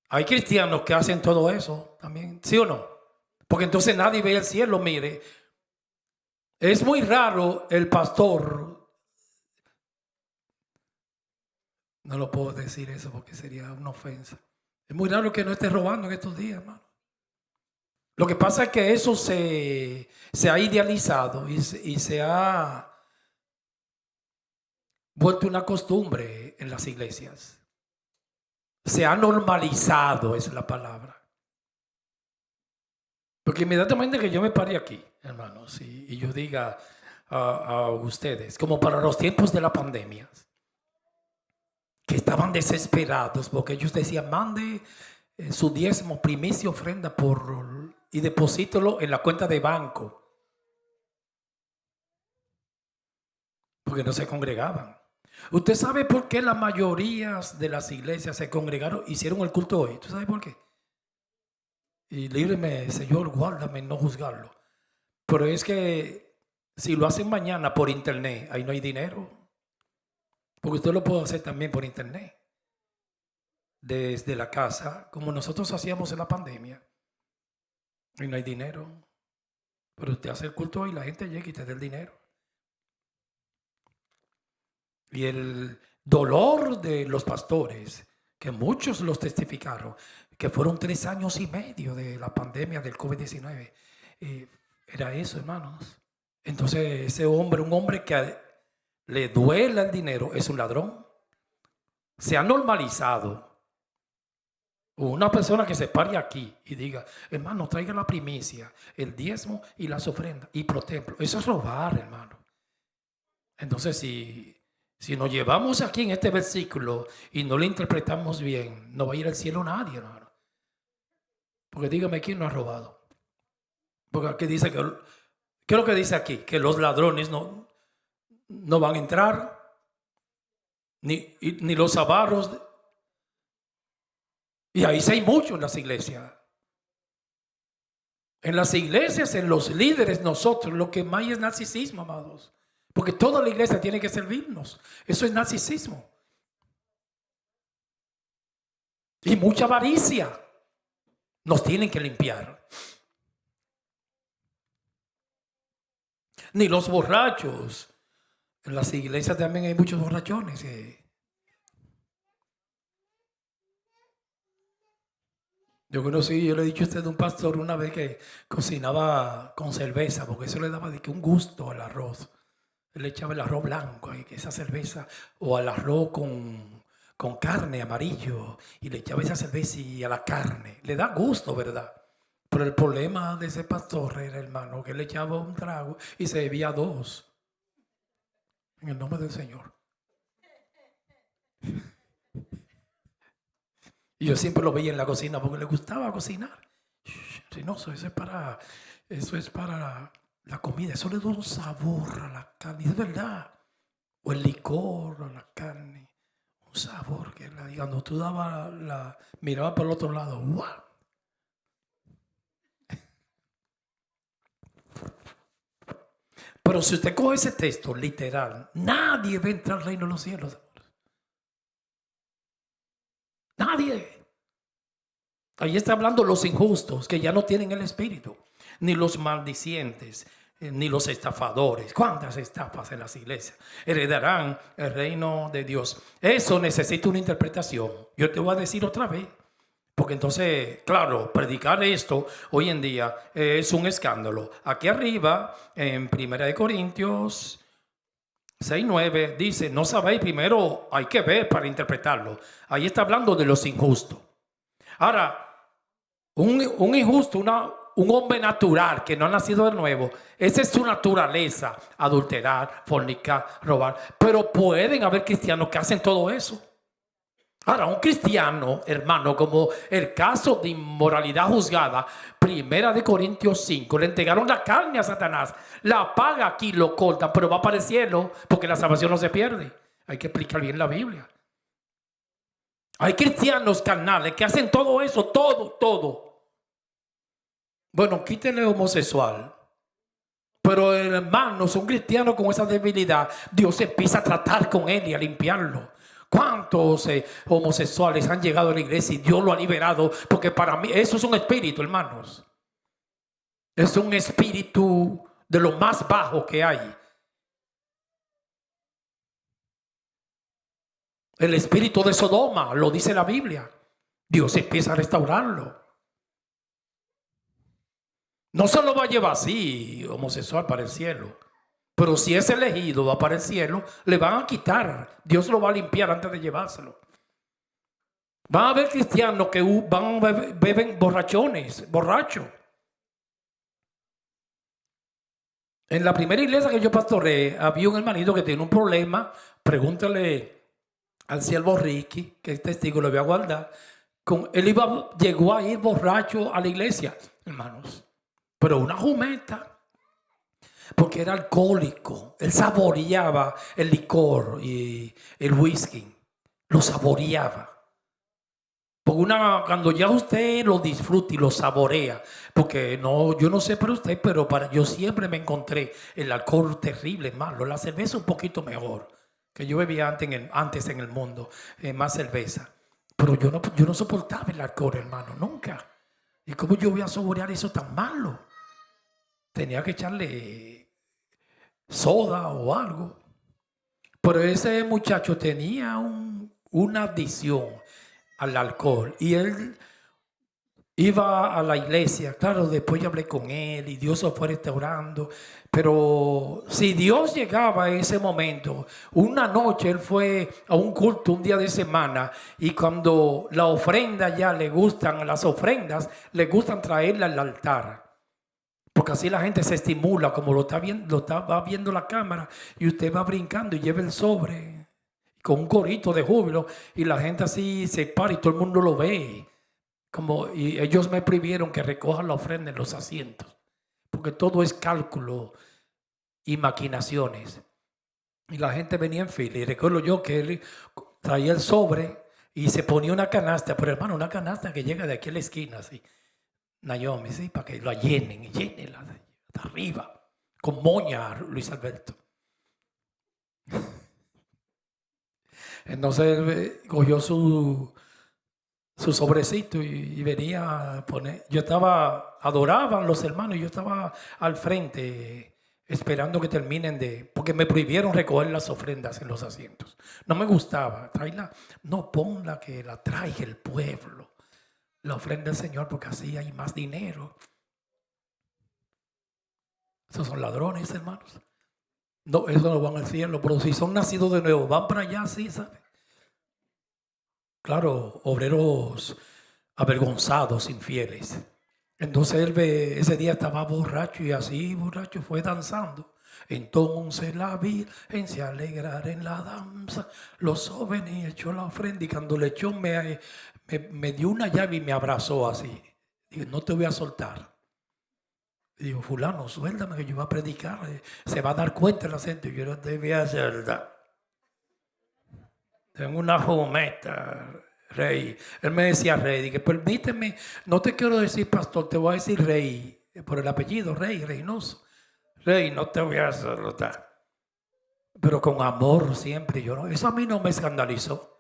Hay cristianos que hacen todo eso también, ¿sí o no? Porque entonces nadie ve el cielo. Mire, es muy raro el pastor. No lo puedo decir eso porque sería una ofensa. Es muy raro que no esté robando en estos días, hermano. Lo que pasa es que eso se ha idealizado y se ha vuelto una costumbre en las iglesias. Se ha normalizado, es la palabra. Porque inmediatamente que yo me pare aquí, hermanos, y yo diga a ustedes, como para los tiempos de la pandemia, que estaban desesperados porque ellos decían, mande su diezmo, primicia, ofrenda y deposítelo en la cuenta de banco, porque no se congregaban. ¿Usted sabe por qué la mayoría de las iglesias se congregaron, hicieron el culto hoy? ¿Usted sabe por qué? Y líbreme, Señor, guárdame no juzgarlo. Pero es que si lo hacen mañana por internet, ahí no hay dinero. Porque usted lo puede hacer también por internet. Desde la casa, como nosotros hacíamos en la pandemia. Y no hay dinero. Pero usted hace el culto y la gente llega y te da el dinero. Y el dolor de los pastores, que muchos los testificaron, que fueron 3 años y medio de la pandemia del COVID-19. Era eso, hermanos. Entonces ese hombre, un hombre que le duela el dinero, es un ladrón. Se ha normalizado. Una persona que se pare aquí y diga, hermano, traiga la primicia, el diezmo y las ofrendas y pro templo. Eso es robar, hermano. Entonces si nos llevamos aquí en este versículo y no lo interpretamos bien, no va a ir al cielo nadie, hermano. Porque dígame, ¿quién no ha robado? Porque aquí dice que, ¿qué es lo que dice aquí? Que los ladrones no van a entrar, ni los avaros. Y ahí sí hay mucho en las iglesias. En las iglesias, en los líderes, nosotros, lo que más es narcisismo, amados. Porque toda la iglesia tiene que servirnos. Eso es narcisismo. Y mucha avaricia. Nos tienen que limpiar. Ni los borrachos. En las iglesias también hay muchos borrachones. Yo le he dicho a usted de un pastor una vez que cocinaba con cerveza, porque eso le daba de que un gusto al arroz. Él le echaba el arroz blanco, esa cerveza, o al arroz con carne amarillo, y le echaba esa cerveza y a la carne. Le da gusto, ¿verdad? Pero el problema de ese pastor era, hermano, que él le echaba un trago y se bebía 2. En el nombre del Señor. Y yo siempre lo veía en la cocina porque le gustaba cocinar. Reynoso, eso es para la comida. Eso le da un sabor a la carne, es verdad. O el licor a la carne. Un sabor que cuando tú mirabas por el otro lado. ¡Wow! Pero si usted coge ese texto literal, nadie va a entrar al reino de los cielos. Nadie. Ahí está hablando los injustos, que ya no tienen el espíritu, ni los maldicientes, ni los estafadores. ¿Cuántas estafas en las iglesias? Heredarán el reino de Dios. Eso necesita una interpretación. Yo te voy a decir otra vez, porque entonces, claro, predicar esto hoy en día es un escándalo. Aquí arriba, en 1 Corintios 6:9, dice, no sabéis, primero hay que ver para interpretarlo. Ahí está hablando de los injustos. Ahora, un injusto, un hombre natural que no ha nacido de nuevo, esa es su naturaleza: adulterar, fornicar, robar. Pero pueden haber cristianos que hacen todo eso. Ahora, un cristiano, hermano, como el caso de inmoralidad juzgada, 1 Corintios 5, le entregaron la carne a Satanás, la paga aquí, lo cortan, pero va para el cielo porque la salvación no se pierde. Hay que explicar bien la Biblia. Hay cristianos carnales que hacen todo eso, todo. Bueno, quítele homosexual. Pero hermanos, un cristiano con esa debilidad, Dios empieza a tratar con él y a limpiarlo. ¿Cuántos homosexuales han llegado a la iglesia y Dios lo ha liberado? Porque para mí eso es un espíritu, hermanos. Es un espíritu de lo más bajo que hay. El espíritu de Sodoma, lo dice la Biblia. Dios empieza a restaurarlo. No se lo va a llevar así, homosexual, para el cielo. Pero si es elegido, va para el cielo, le van a quitar. Dios lo va a limpiar antes de llevárselo. Van a haber cristianos que beben borrachones, borrachos. En la primera iglesia que yo pastoreé, había un hermanito que tiene un problema. Pregúntale al siervo Ricky, que es testigo, lo voy a guardar. Llegó a ir borracho a la iglesia, hermanos. Pero una jumeta, porque era alcohólico. Él saboreaba el licor y el whisky. Lo saboreaba. Cuando ya usted lo disfruta y lo saborea, porque no, yo no sé para usted, pero yo siempre me encontré el alcohol terrible, malo. La cerveza un poquito mejor, que yo bebía antes en el mundo, más cerveza. Pero yo no soportaba el alcohol, hermano, nunca. ¿Y cómo yo voy a saborear eso tan malo? Tenía que echarle soda o algo. Pero ese muchacho tenía una adicción al alcohol y él iba a la iglesia. Claro, después yo hablé con él y Dios lo fue restaurando. Pero si Dios llegaba a ese momento, una noche él fue a un culto un día de semana y cuando la ofrenda ya las ofrendas le gustan traerla al altar. Porque así la gente se estimula, como va viendo la cámara y usted va brincando y lleva el sobre con un corito de júbilo y la gente así se para y todo el mundo lo ve. Y ellos me prohibieron que recojan la ofrenda en los asientos, porque todo es cálculo y maquinaciones. Y la gente venía en fila y recuerdo yo que él traía el sobre y se ponía una canasta, pero hermano, una canasta que llega de aquí a la esquina, así. Naomi, sí, para que la llenen y llenenla de arriba, con moña, Luis Alberto. Entonces él cogió su sobrecito y venía a poner. Adoraban los hermanos y yo estaba al frente esperando que terminen porque me prohibieron recoger las ofrendas en los asientos. No me gustaba, ponla que la traiga el pueblo. La ofrenda del Señor, porque así hay más dinero. Esos son ladrones, hermanos. No, eso no van al cielo, pero si son nacidos de nuevo, van para allá, sí, ¿sabe? Claro, obreros avergonzados, infieles. Entonces él ese día estaba borracho y así borracho fue danzando. Entonces la Virgen se alegrará en la danza. Los jóvenes echó la ofrenda y cuando le echó me dio una llave y me abrazó así. Digo, no te voy a soltar. Digo, fulano, suéltame que yo voy a predicar. Se va a dar cuenta el acento. Yo no te voy a soltar. Tengo una jumeta, rey. Él me decía rey. Dije, permíteme, no te quiero decir pastor, te voy a decir rey. Por el apellido, rey, Reynoso. Rey, no te voy a soltar. Pero con amor siempre. Eso a mí no me escandalizó.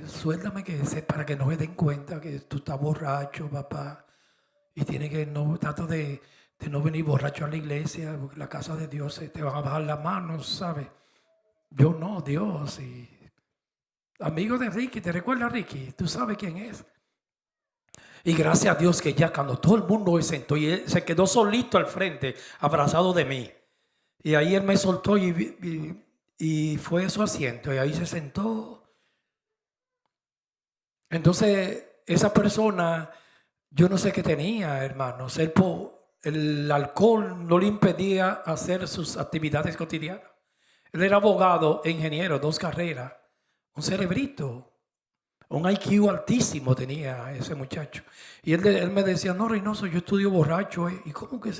Suéltame para que no me den cuenta que tú estás borracho, papá. Y tiene que trato de no venir borracho a la iglesia, porque la casa de Dios te van a bajar las manos, ¿sabes? Yo no, Dios. Y amigo de Ricky, ¿te recuerdas Ricky? Tú sabes quién es. Y gracias a Dios que ya cuando todo el mundo se sentó y él se quedó solito al frente, abrazado de mí. Y ahí él me soltó y fue a su asiento y ahí se sentó. Entonces, esa persona, yo no sé qué tenía, hermanos. El alcohol no le impedía hacer sus actividades cotidianas. Él era abogado e ingeniero, 2 carreras, un cerebrito, un IQ altísimo tenía ese muchacho. Y él me decía, no, Reynoso, yo estudio borracho. ¿Y cómo que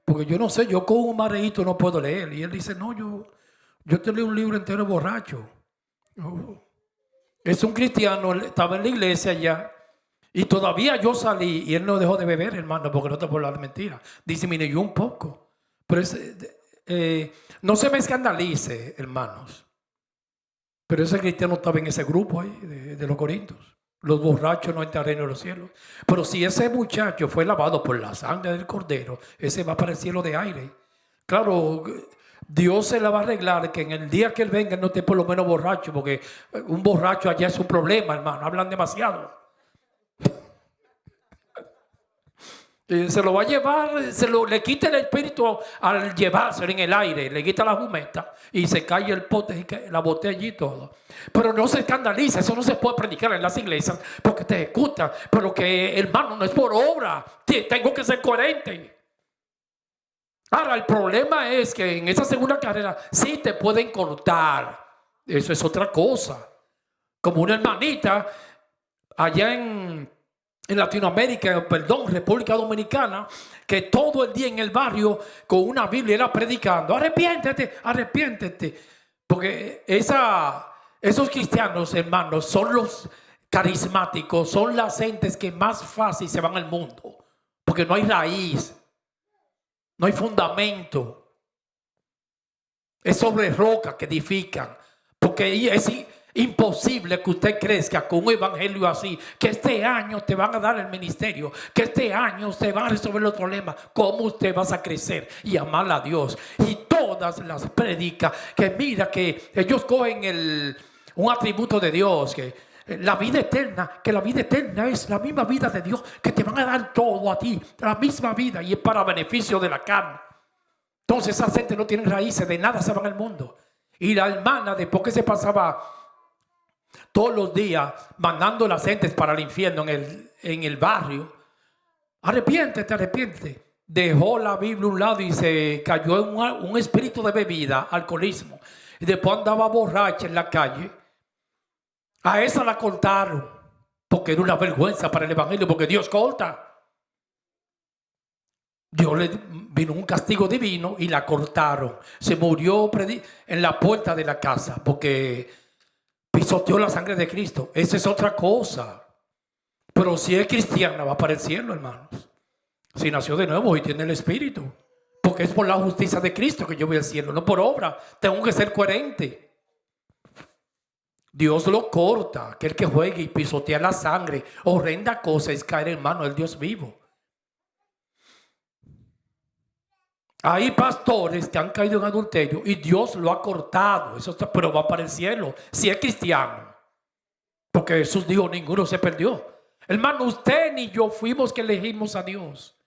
Porque yo no sé, yo con un mareíto no puedo leer. Y él dice, no, yo te leo un libro entero borracho. Es un cristiano, estaba en la iglesia ya. Y todavía yo salí y él no dejó de beber, hermano, porque no te puedo hablar mentira. Disminuyó un poco. Pero no se me escandalice, hermanos. Pero ese cristiano estaba en ese grupo ahí de los corintios. Los borrachos no entran al reino de los cielos. Pero si ese muchacho fue lavado por la sangre del Cordero, ese va para el cielo de aire. Claro, Dios se la va a arreglar que en el día que él venga no esté por lo menos borracho, porque un borracho allá es un problema, hermano. Hablan demasiado. Se lo va a llevar, le quita el espíritu al llevárselo en el aire, le quita la jumeta y se cae el pote, la botella y todo. Pero no se escandaliza, eso no se puede predicar en las iglesias porque te ejecutan. Pero que, hermano, no es por obra, tengo que ser coherente. Ahora, el problema es que en esa segunda carrera sí te pueden cortar, eso es otra cosa. Como una hermanita allá en Latinoamérica, perdón, República Dominicana, que todo el día en el barrio con una Biblia era predicando, arrepiéntete, arrepiéntete. Porque esos cristianos, hermanos, son los carismáticos, son las gentes que más fácil se van al mundo. Porque no hay raíz, no hay fundamento. Es sobre roca que edifican. Porque es imposible que usted crezca con un evangelio así, que este año te van a dar el ministerio, que este año se van a resolver los problemas. ¿Cómo usted va a crecer y amar a Dios? Y todas las predicas, que mira que ellos cogen un atributo de Dios, que la vida eterna, que la vida eterna es la misma vida de Dios, que te van a dar todo a ti, la misma vida, y es para beneficio de la carne. Entonces esa gente no tiene raíces, de nada se van al mundo. Y la hermana, después que se pasaba todos los días mandando a las gentes para el infierno en el barrio, arrepiéntete, arrepiéntete, dejó la Biblia a un lado y se cayó en un espíritu de bebida, alcoholismo, y después andaba borracha en la calle. A esa la cortaron porque era una vergüenza para el evangelio, porque Dios corta. Dios le vino un castigo divino y la cortaron. Se murió en la puerta de la casa porque pisoteó la sangre de Cristo. Esa es otra cosa. Pero si es cristiana va para el cielo, hermanos. Si nació de nuevo y tiene el Espíritu. Porque es por la justicia de Cristo que yo voy al cielo, no por obra. Tengo que ser coherente. Dios lo corta. Aquel que juegue y pisotea la sangre, horrenda cosa es caer en manos del Dios vivo. Hay pastores que han caído en adulterio y Dios lo ha cortado. Eso está, pero va para el cielo si es cristiano. Porque Jesús dijo, ninguno se perdió. Hermano, usted ni yo fuimos que elegimos a Dios.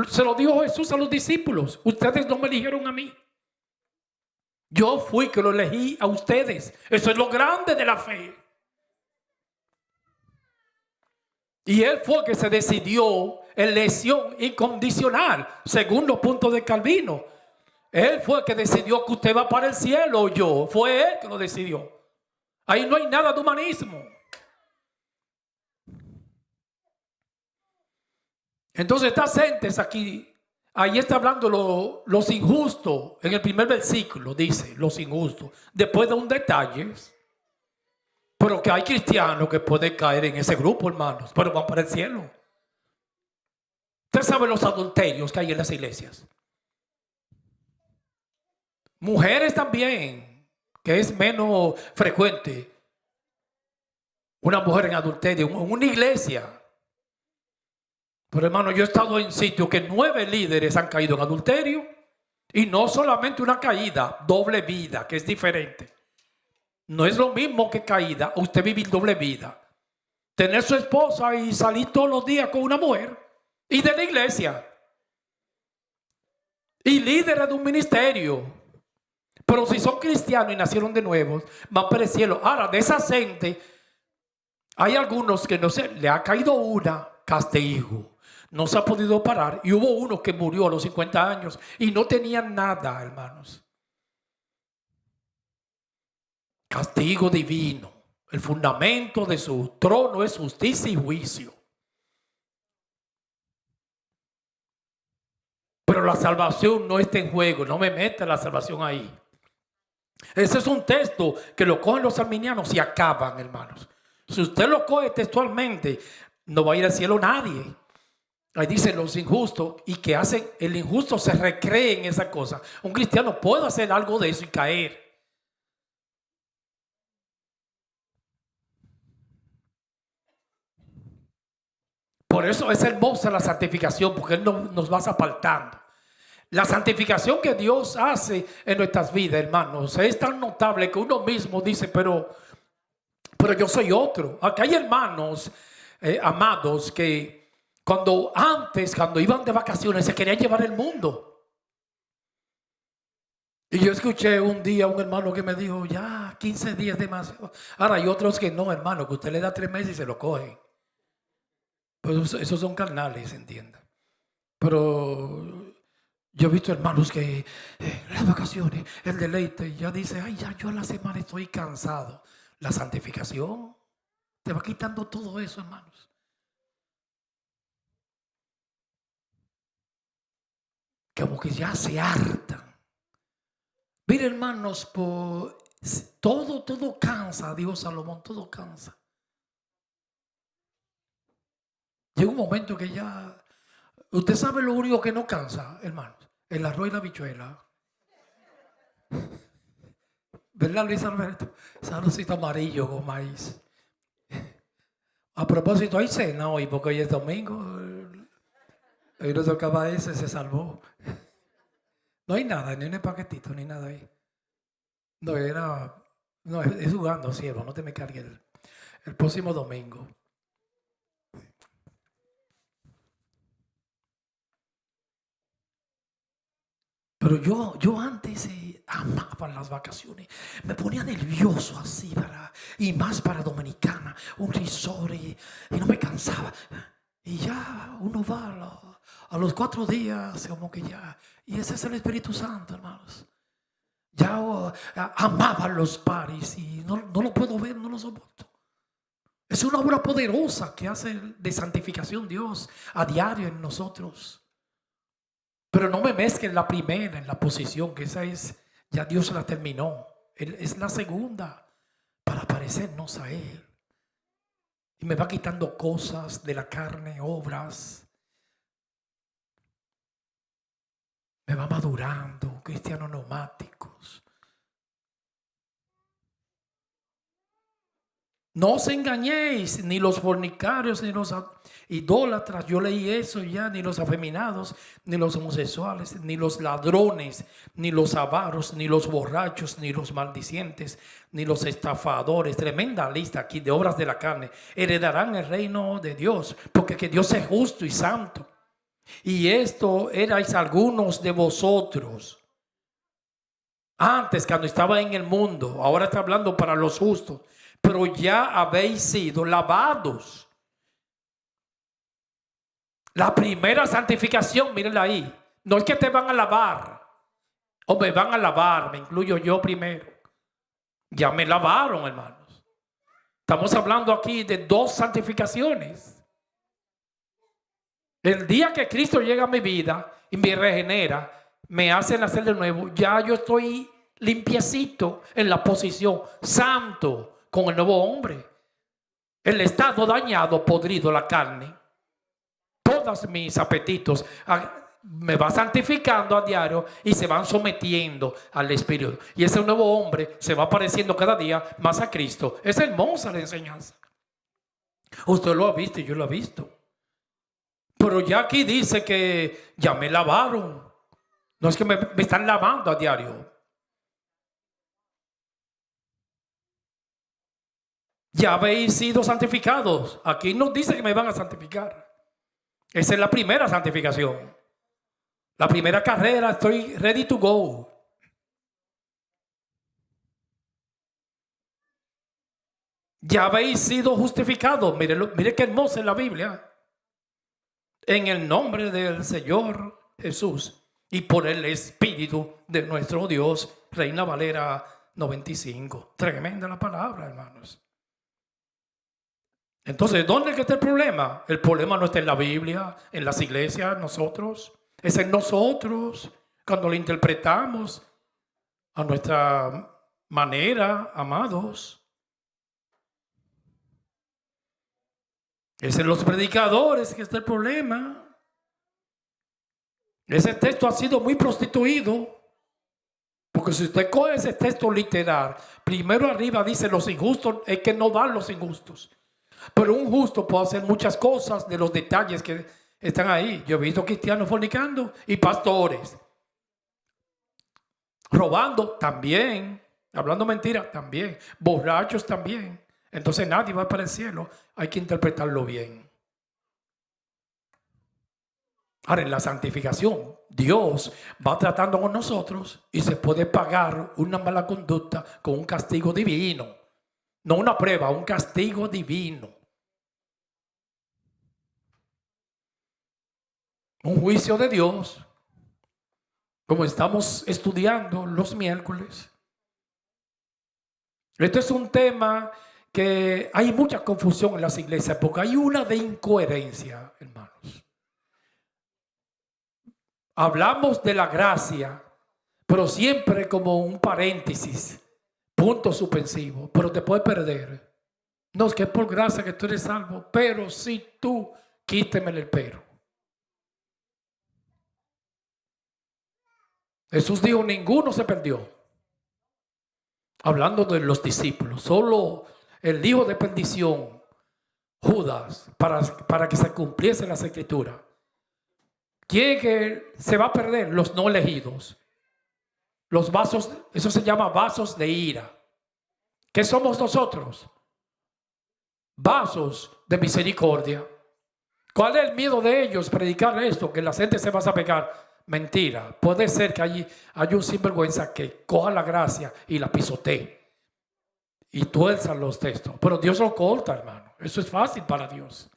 Se lo dijo Jesús a los discípulos. Ustedes no me eligieron a mí. Yo fui que lo elegí a ustedes. Eso es lo grande de la fe. Y él fue que se decidió elección incondicional, según los puntos de Calvino. Él fue el que decidió que usted va para el cielo. Yo, fue él que lo decidió. Ahí no hay nada de humanismo. Entonces estas gentes aquí, ahí está hablando los injustos. En el primer versículo dice los injustos. Después de un detalle, pero que hay cristianos que pueden caer en ese grupo, hermanos, pero van para el cielo. Usted sabe los adulterios que hay en las iglesias. Mujeres también, que es menos frecuente una mujer en adulterio en una iglesia. Pero hermano, yo he estado en sitios que 9 líderes han caído en adulterio. Y no solamente una caída, doble vida, que es diferente. No es lo mismo que caída, usted vivir doble vida. Tener su esposa y salir todos los días con una mujer. Y de la iglesia. Y líderes de un ministerio. Pero si son cristianos y nacieron de nuevo, van para el cielo. Ahora, de esa gente, hay algunos que no se le ha caído una castigo. No se ha podido parar. Y hubo uno que murió a los 50 años y no tenían nada, hermanos. Castigo divino. El fundamento de su trono es justicia y juicio. Pero la salvación no está en juego. No me meta la salvación ahí. Ese es un texto que lo cogen los arminianos y acaban, hermanos. Si usted lo coge textualmente, no va a ir al cielo nadie. Ahí dicen los injustos y que hacen, el injusto se recree en esa cosa. Un cristiano puede hacer algo de eso y caer. Por eso es hermosa la santificación, porque Él nos va apartando. La santificación que Dios hace en nuestras vidas, hermanos, es tan notable que uno mismo dice, pero yo soy otro. Aquí hay hermanos, amados, que Cuando iban de vacaciones, se querían llevar el mundo. Y yo escuché un día a un hermano que me dijo, ya, 15 días demasiado. Ahora hay otros que no, hermano, que usted le da 3 meses y se lo cogen. Pues esos son carnales, entienda. Pero yo he visto hermanos que las vacaciones, el deleite, y ya dice, ay, ya yo a la semana estoy cansado. La santificación te va quitando todo eso, hermanos. Como que ya se hartan. Mira, hermanos, todo cansa, dijo Salomón, todo cansa. Llega un momento que ya, usted sabe lo único que no cansa, hermanos, el arroz y la habichuela. ¿Verdad, Luis Alberto? Ese arrocito amarillo con maíz. A propósito, hay cena hoy, porque hoy es domingo. Hoy no tocaba ese, se salvó. No hay nada, ni un paquetito, ni nada ahí. No, es jugando, cielo, no te me cargues el próximo domingo. Pero yo antes amaba las vacaciones. Me ponía nervioso así y más para Dominicana, un resort y no me cansaba. Y ya uno va a los 4 días, como que ya. Y ese es el Espíritu Santo, hermanos. Ya amaba los paris y no lo puedo ver, no lo soporto. Es una obra poderosa que hace de santificación Dios a diario en nosotros. Pero no me mezclen la primera en la posición, que esa es, ya Dios la terminó. Es la segunda para parecernos a Él. Y me va quitando cosas de la carne, obras. Me va madurando, cristianos neumáticos. No os engañéis, ni los fornicarios, ni los idólatras, yo leí eso ya, ni los afeminados, ni los homosexuales, ni los ladrones, ni los avaros, ni los borrachos, ni los maldicientes, ni los estafadores. Tremenda lista aquí de obras de la carne. Heredarán el reino de Dios, porque que Dios es justo y santo. Y esto erais algunos de vosotros. Antes, cuando estaba en el mundo, ahora está hablando para los justos. Pero ya habéis sido lavados. La primera santificación, mírenla ahí. No es que te van a lavar o me van a lavar, me incluyo yo primero. Ya me lavaron, hermanos. Estamos hablando aquí de 2 santificaciones. El día que Cristo llega a mi vida y me regenera, me hace nacer de nuevo, ya yo estoy limpiecito en la posición santo con el nuevo hombre. El estado dañado, podrido, la carne, todos mis apetitos me va santificando a diario y se van sometiendo al Espíritu. Y ese nuevo hombre se va pareciendo cada día más a Cristo. Es hermosa la enseñanza. Usted lo ha visto y yo lo he visto. Pero ya aquí dice que ya me lavaron. No es que me están lavando a diario. Ya habéis sido santificados. Aquí nos dice que me van a santificar. Esa es la primera santificación. La primera carrera, estoy ready to go. Ya habéis sido justificados. Mire qué hermosa es la Biblia. En el nombre del Señor Jesús y por el Espíritu de nuestro Dios. Reina Valera 95. Tremenda la palabra, hermanos. Entonces, ¿dónde está el problema? El problema no está en la Biblia, en las iglesias, nosotros. Es en nosotros, cuando lo interpretamos a nuestra manera, amados. Es en los predicadores que está el problema. Ese texto ha sido muy prostituido. Porque si usted coge ese texto literal, primero arriba dice los injustos, es que no dan los injustos. Pero un justo puede hacer muchas cosas de los detalles que están ahí. Yo he visto cristianos fornicando y pastores. Robando también. Hablando mentiras también. Borrachos también. Entonces nadie va para el cielo. Hay que interpretarlo bien. Ahora, en la santificación, Dios va tratando con nosotros y se puede pagar una mala conducta con un castigo divino. No una prueba, un castigo divino. Un juicio de Dios, como estamos estudiando los miércoles. Este es un tema que hay mucha confusión en las iglesias porque hay una de incoherencia, hermanos. Hablamos de la gracia, pero siempre como un paréntesis, punto suspensivo, pero te puedes perder. No, es que es por gracia que tú eres salvo, pero si tú, quítemele el pero. Jesús dijo, ninguno se perdió. Hablando de los discípulos, solo el hijo de perdición, Judas, para que se cumpliese las escrituras. ¿Quién que se va a perder? Los no elegidos. Los vasos, eso se llama vasos de ira. ¿Qué somos nosotros? Vasos de misericordia. ¿Cuál es el miedo de ellos? Predicar esto, que la gente se va a pegar. Mentira. Puede ser que haya un sinvergüenza que coja la gracia y la pisotee y tuerzan los textos. Pero Dios lo corta, hermano. Eso es fácil para Dios.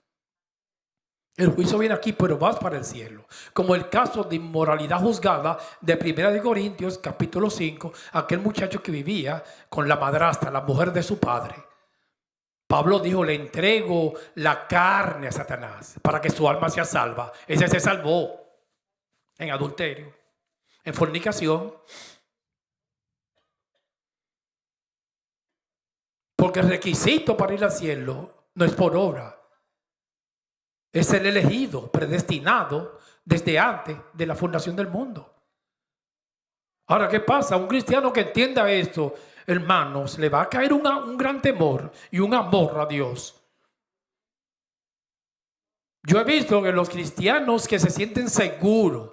El juicio viene aquí, pero vas para el cielo. Como el caso de inmoralidad juzgada de 1 Corintios, capítulo 5, aquel muchacho que vivía con la madrastra, la mujer de su padre. Pablo dijo, le entrego la carne a Satanás para que su alma sea salva. Ese se salvó en adulterio, en fornicación. Porque el requisito para ir al cielo no es por obra. Es el elegido, predestinado desde antes de la fundación del mundo. Ahora, ¿qué pasa? Un cristiano que entienda esto, hermanos, le va a caer un gran temor y un amor a Dios. Yo he visto que los cristianos que se sienten seguros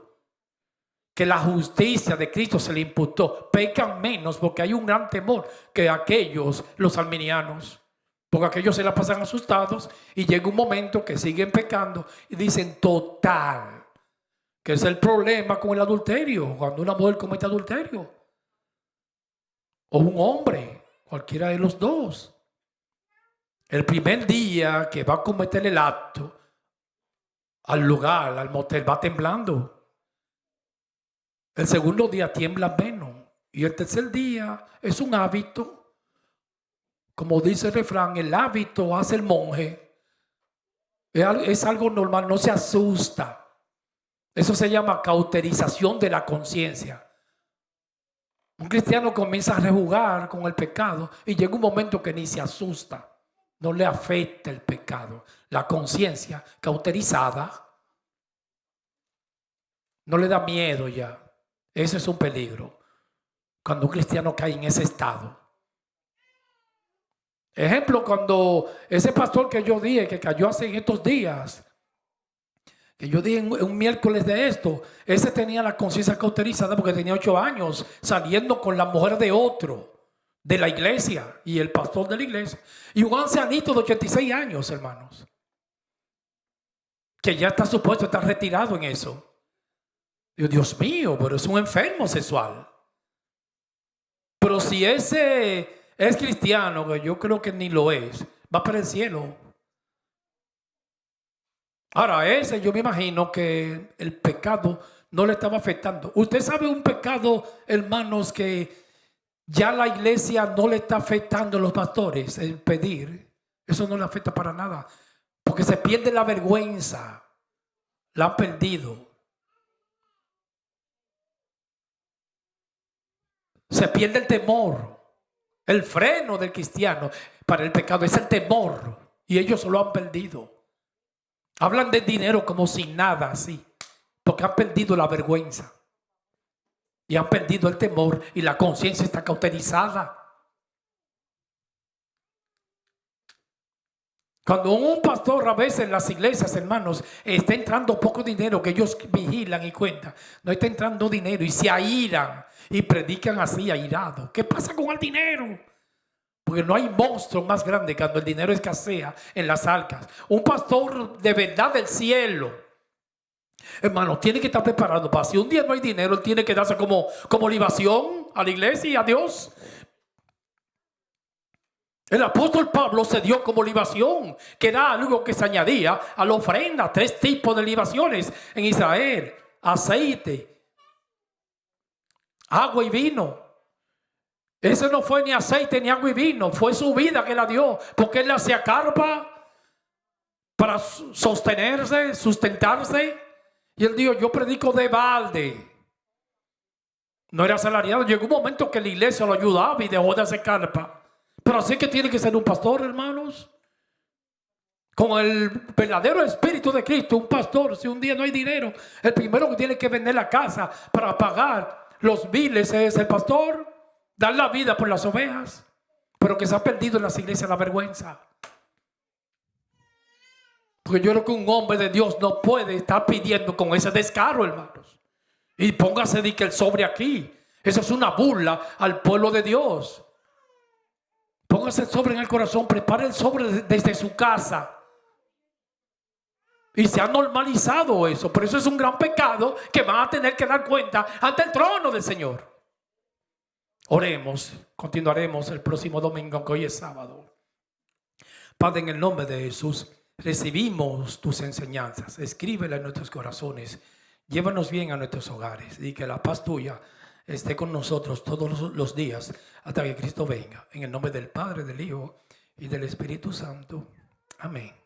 que la justicia de Cristo se le imputó, pecan menos porque hay un gran temor que aquellos, los arminianos. Porque aquellos se la pasan asustados y llega un momento que siguen pecando y dicen total, que es el problema con el adulterio, cuando una mujer comete adulterio. O un hombre, cualquiera de los dos. El primer día que va a cometer el acto, al lugar, al motel, va temblando. El segundo día tiembla menos. Y el tercer día es un hábito. Como dice el refrán, el hábito hace el monje. Es algo normal, no se asusta. Eso se llama cauterización de la conciencia. Un cristiano comienza a rejugar con el pecado y llega un momento que ni se asusta. No le afecta el pecado. La conciencia cauterizada no le da miedo ya. Eso es un peligro. Cuando un cristiano cae en ese estado. Ejemplo, cuando ese pastor que yo dije que cayó hace en estos días, que yo dije en un miércoles de esto, ese tenía la conciencia cauterizada porque tenía 8 años saliendo con la mujer de otro, de la iglesia y el pastor de la iglesia. Y un ancianito de 86 años, hermanos, que ya está supuesto estar retirado en eso. Dios mío, pero es un enfermo sexual. Pero si ese es cristiano, que yo creo que ni lo es, va para el cielo. Ahora ese yo me imagino que el pecado no le estaba afectando. Usted sabe un pecado, hermanos, que ya la iglesia no le está afectando a los pastores, el pedir. Eso no le afecta para nada. Porque se pierde la vergüenza. La han perdido. Se pierde el temor. El freno del cristiano para el pecado es el temor. Y ellos lo han perdido. Hablan de dinero como si nada así. Porque han perdido la vergüenza. Y han perdido el temor. Y la conciencia está cauterizada. Cuando un pastor a veces en las iglesias, hermanos, está entrando poco dinero que ellos vigilan y cuentan. No está entrando dinero y se airan y predican así airados. ¿Qué pasa con el dinero? Porque no hay monstruo más grande cuando el dinero escasea en las arcas. Un pastor de verdad del cielo Hermano, tiene que estar preparado para si un día no hay dinero, él tiene que darse como libación a la iglesia y a Dios. El apóstol Pablo se dio como libación, que era algo que se añadía a la ofrenda. 3 tipos de libaciones en Israel: aceite, agua y vino. Ese no fue ni aceite ni agua y vino, fue su vida que la dio, porque él hacía carpa para sostenerse, sustentarse. Y él dijo: yo predico de balde. No era asalariado. Llegó un momento que la iglesia lo ayudaba y dejó de hacer carpa. Pero así que tiene que ser un pastor, hermanos. Con el verdadero espíritu de Cristo, un pastor, si un día no hay dinero, el primero que tiene que vender la casa para pagar los biles es el pastor. Dar la vida por las ovejas. Pero que se ha perdido en las iglesias la vergüenza. Porque yo creo que un hombre de Dios no puede estar pidiendo con ese descaro, hermanos. Y póngase de que el sobre aquí. Eso es una burla al pueblo de Dios. Póngase el sobre en el corazón. Prepare el sobre desde su casa. Y se ha normalizado eso. Pero eso es un gran pecado que van a tener que dar cuenta ante el trono del Señor. Oremos. Continuaremos el próximo domingo, aunque hoy es sábado. Padre, en el nombre de Jesús, recibimos tus enseñanzas. Escríbelas en nuestros corazones. Llévanos bien a nuestros hogares. Y que la paz tuya esté con nosotros todos los días hasta que Cristo venga. En el nombre del Padre, del Hijo y del Espíritu Santo. Amén.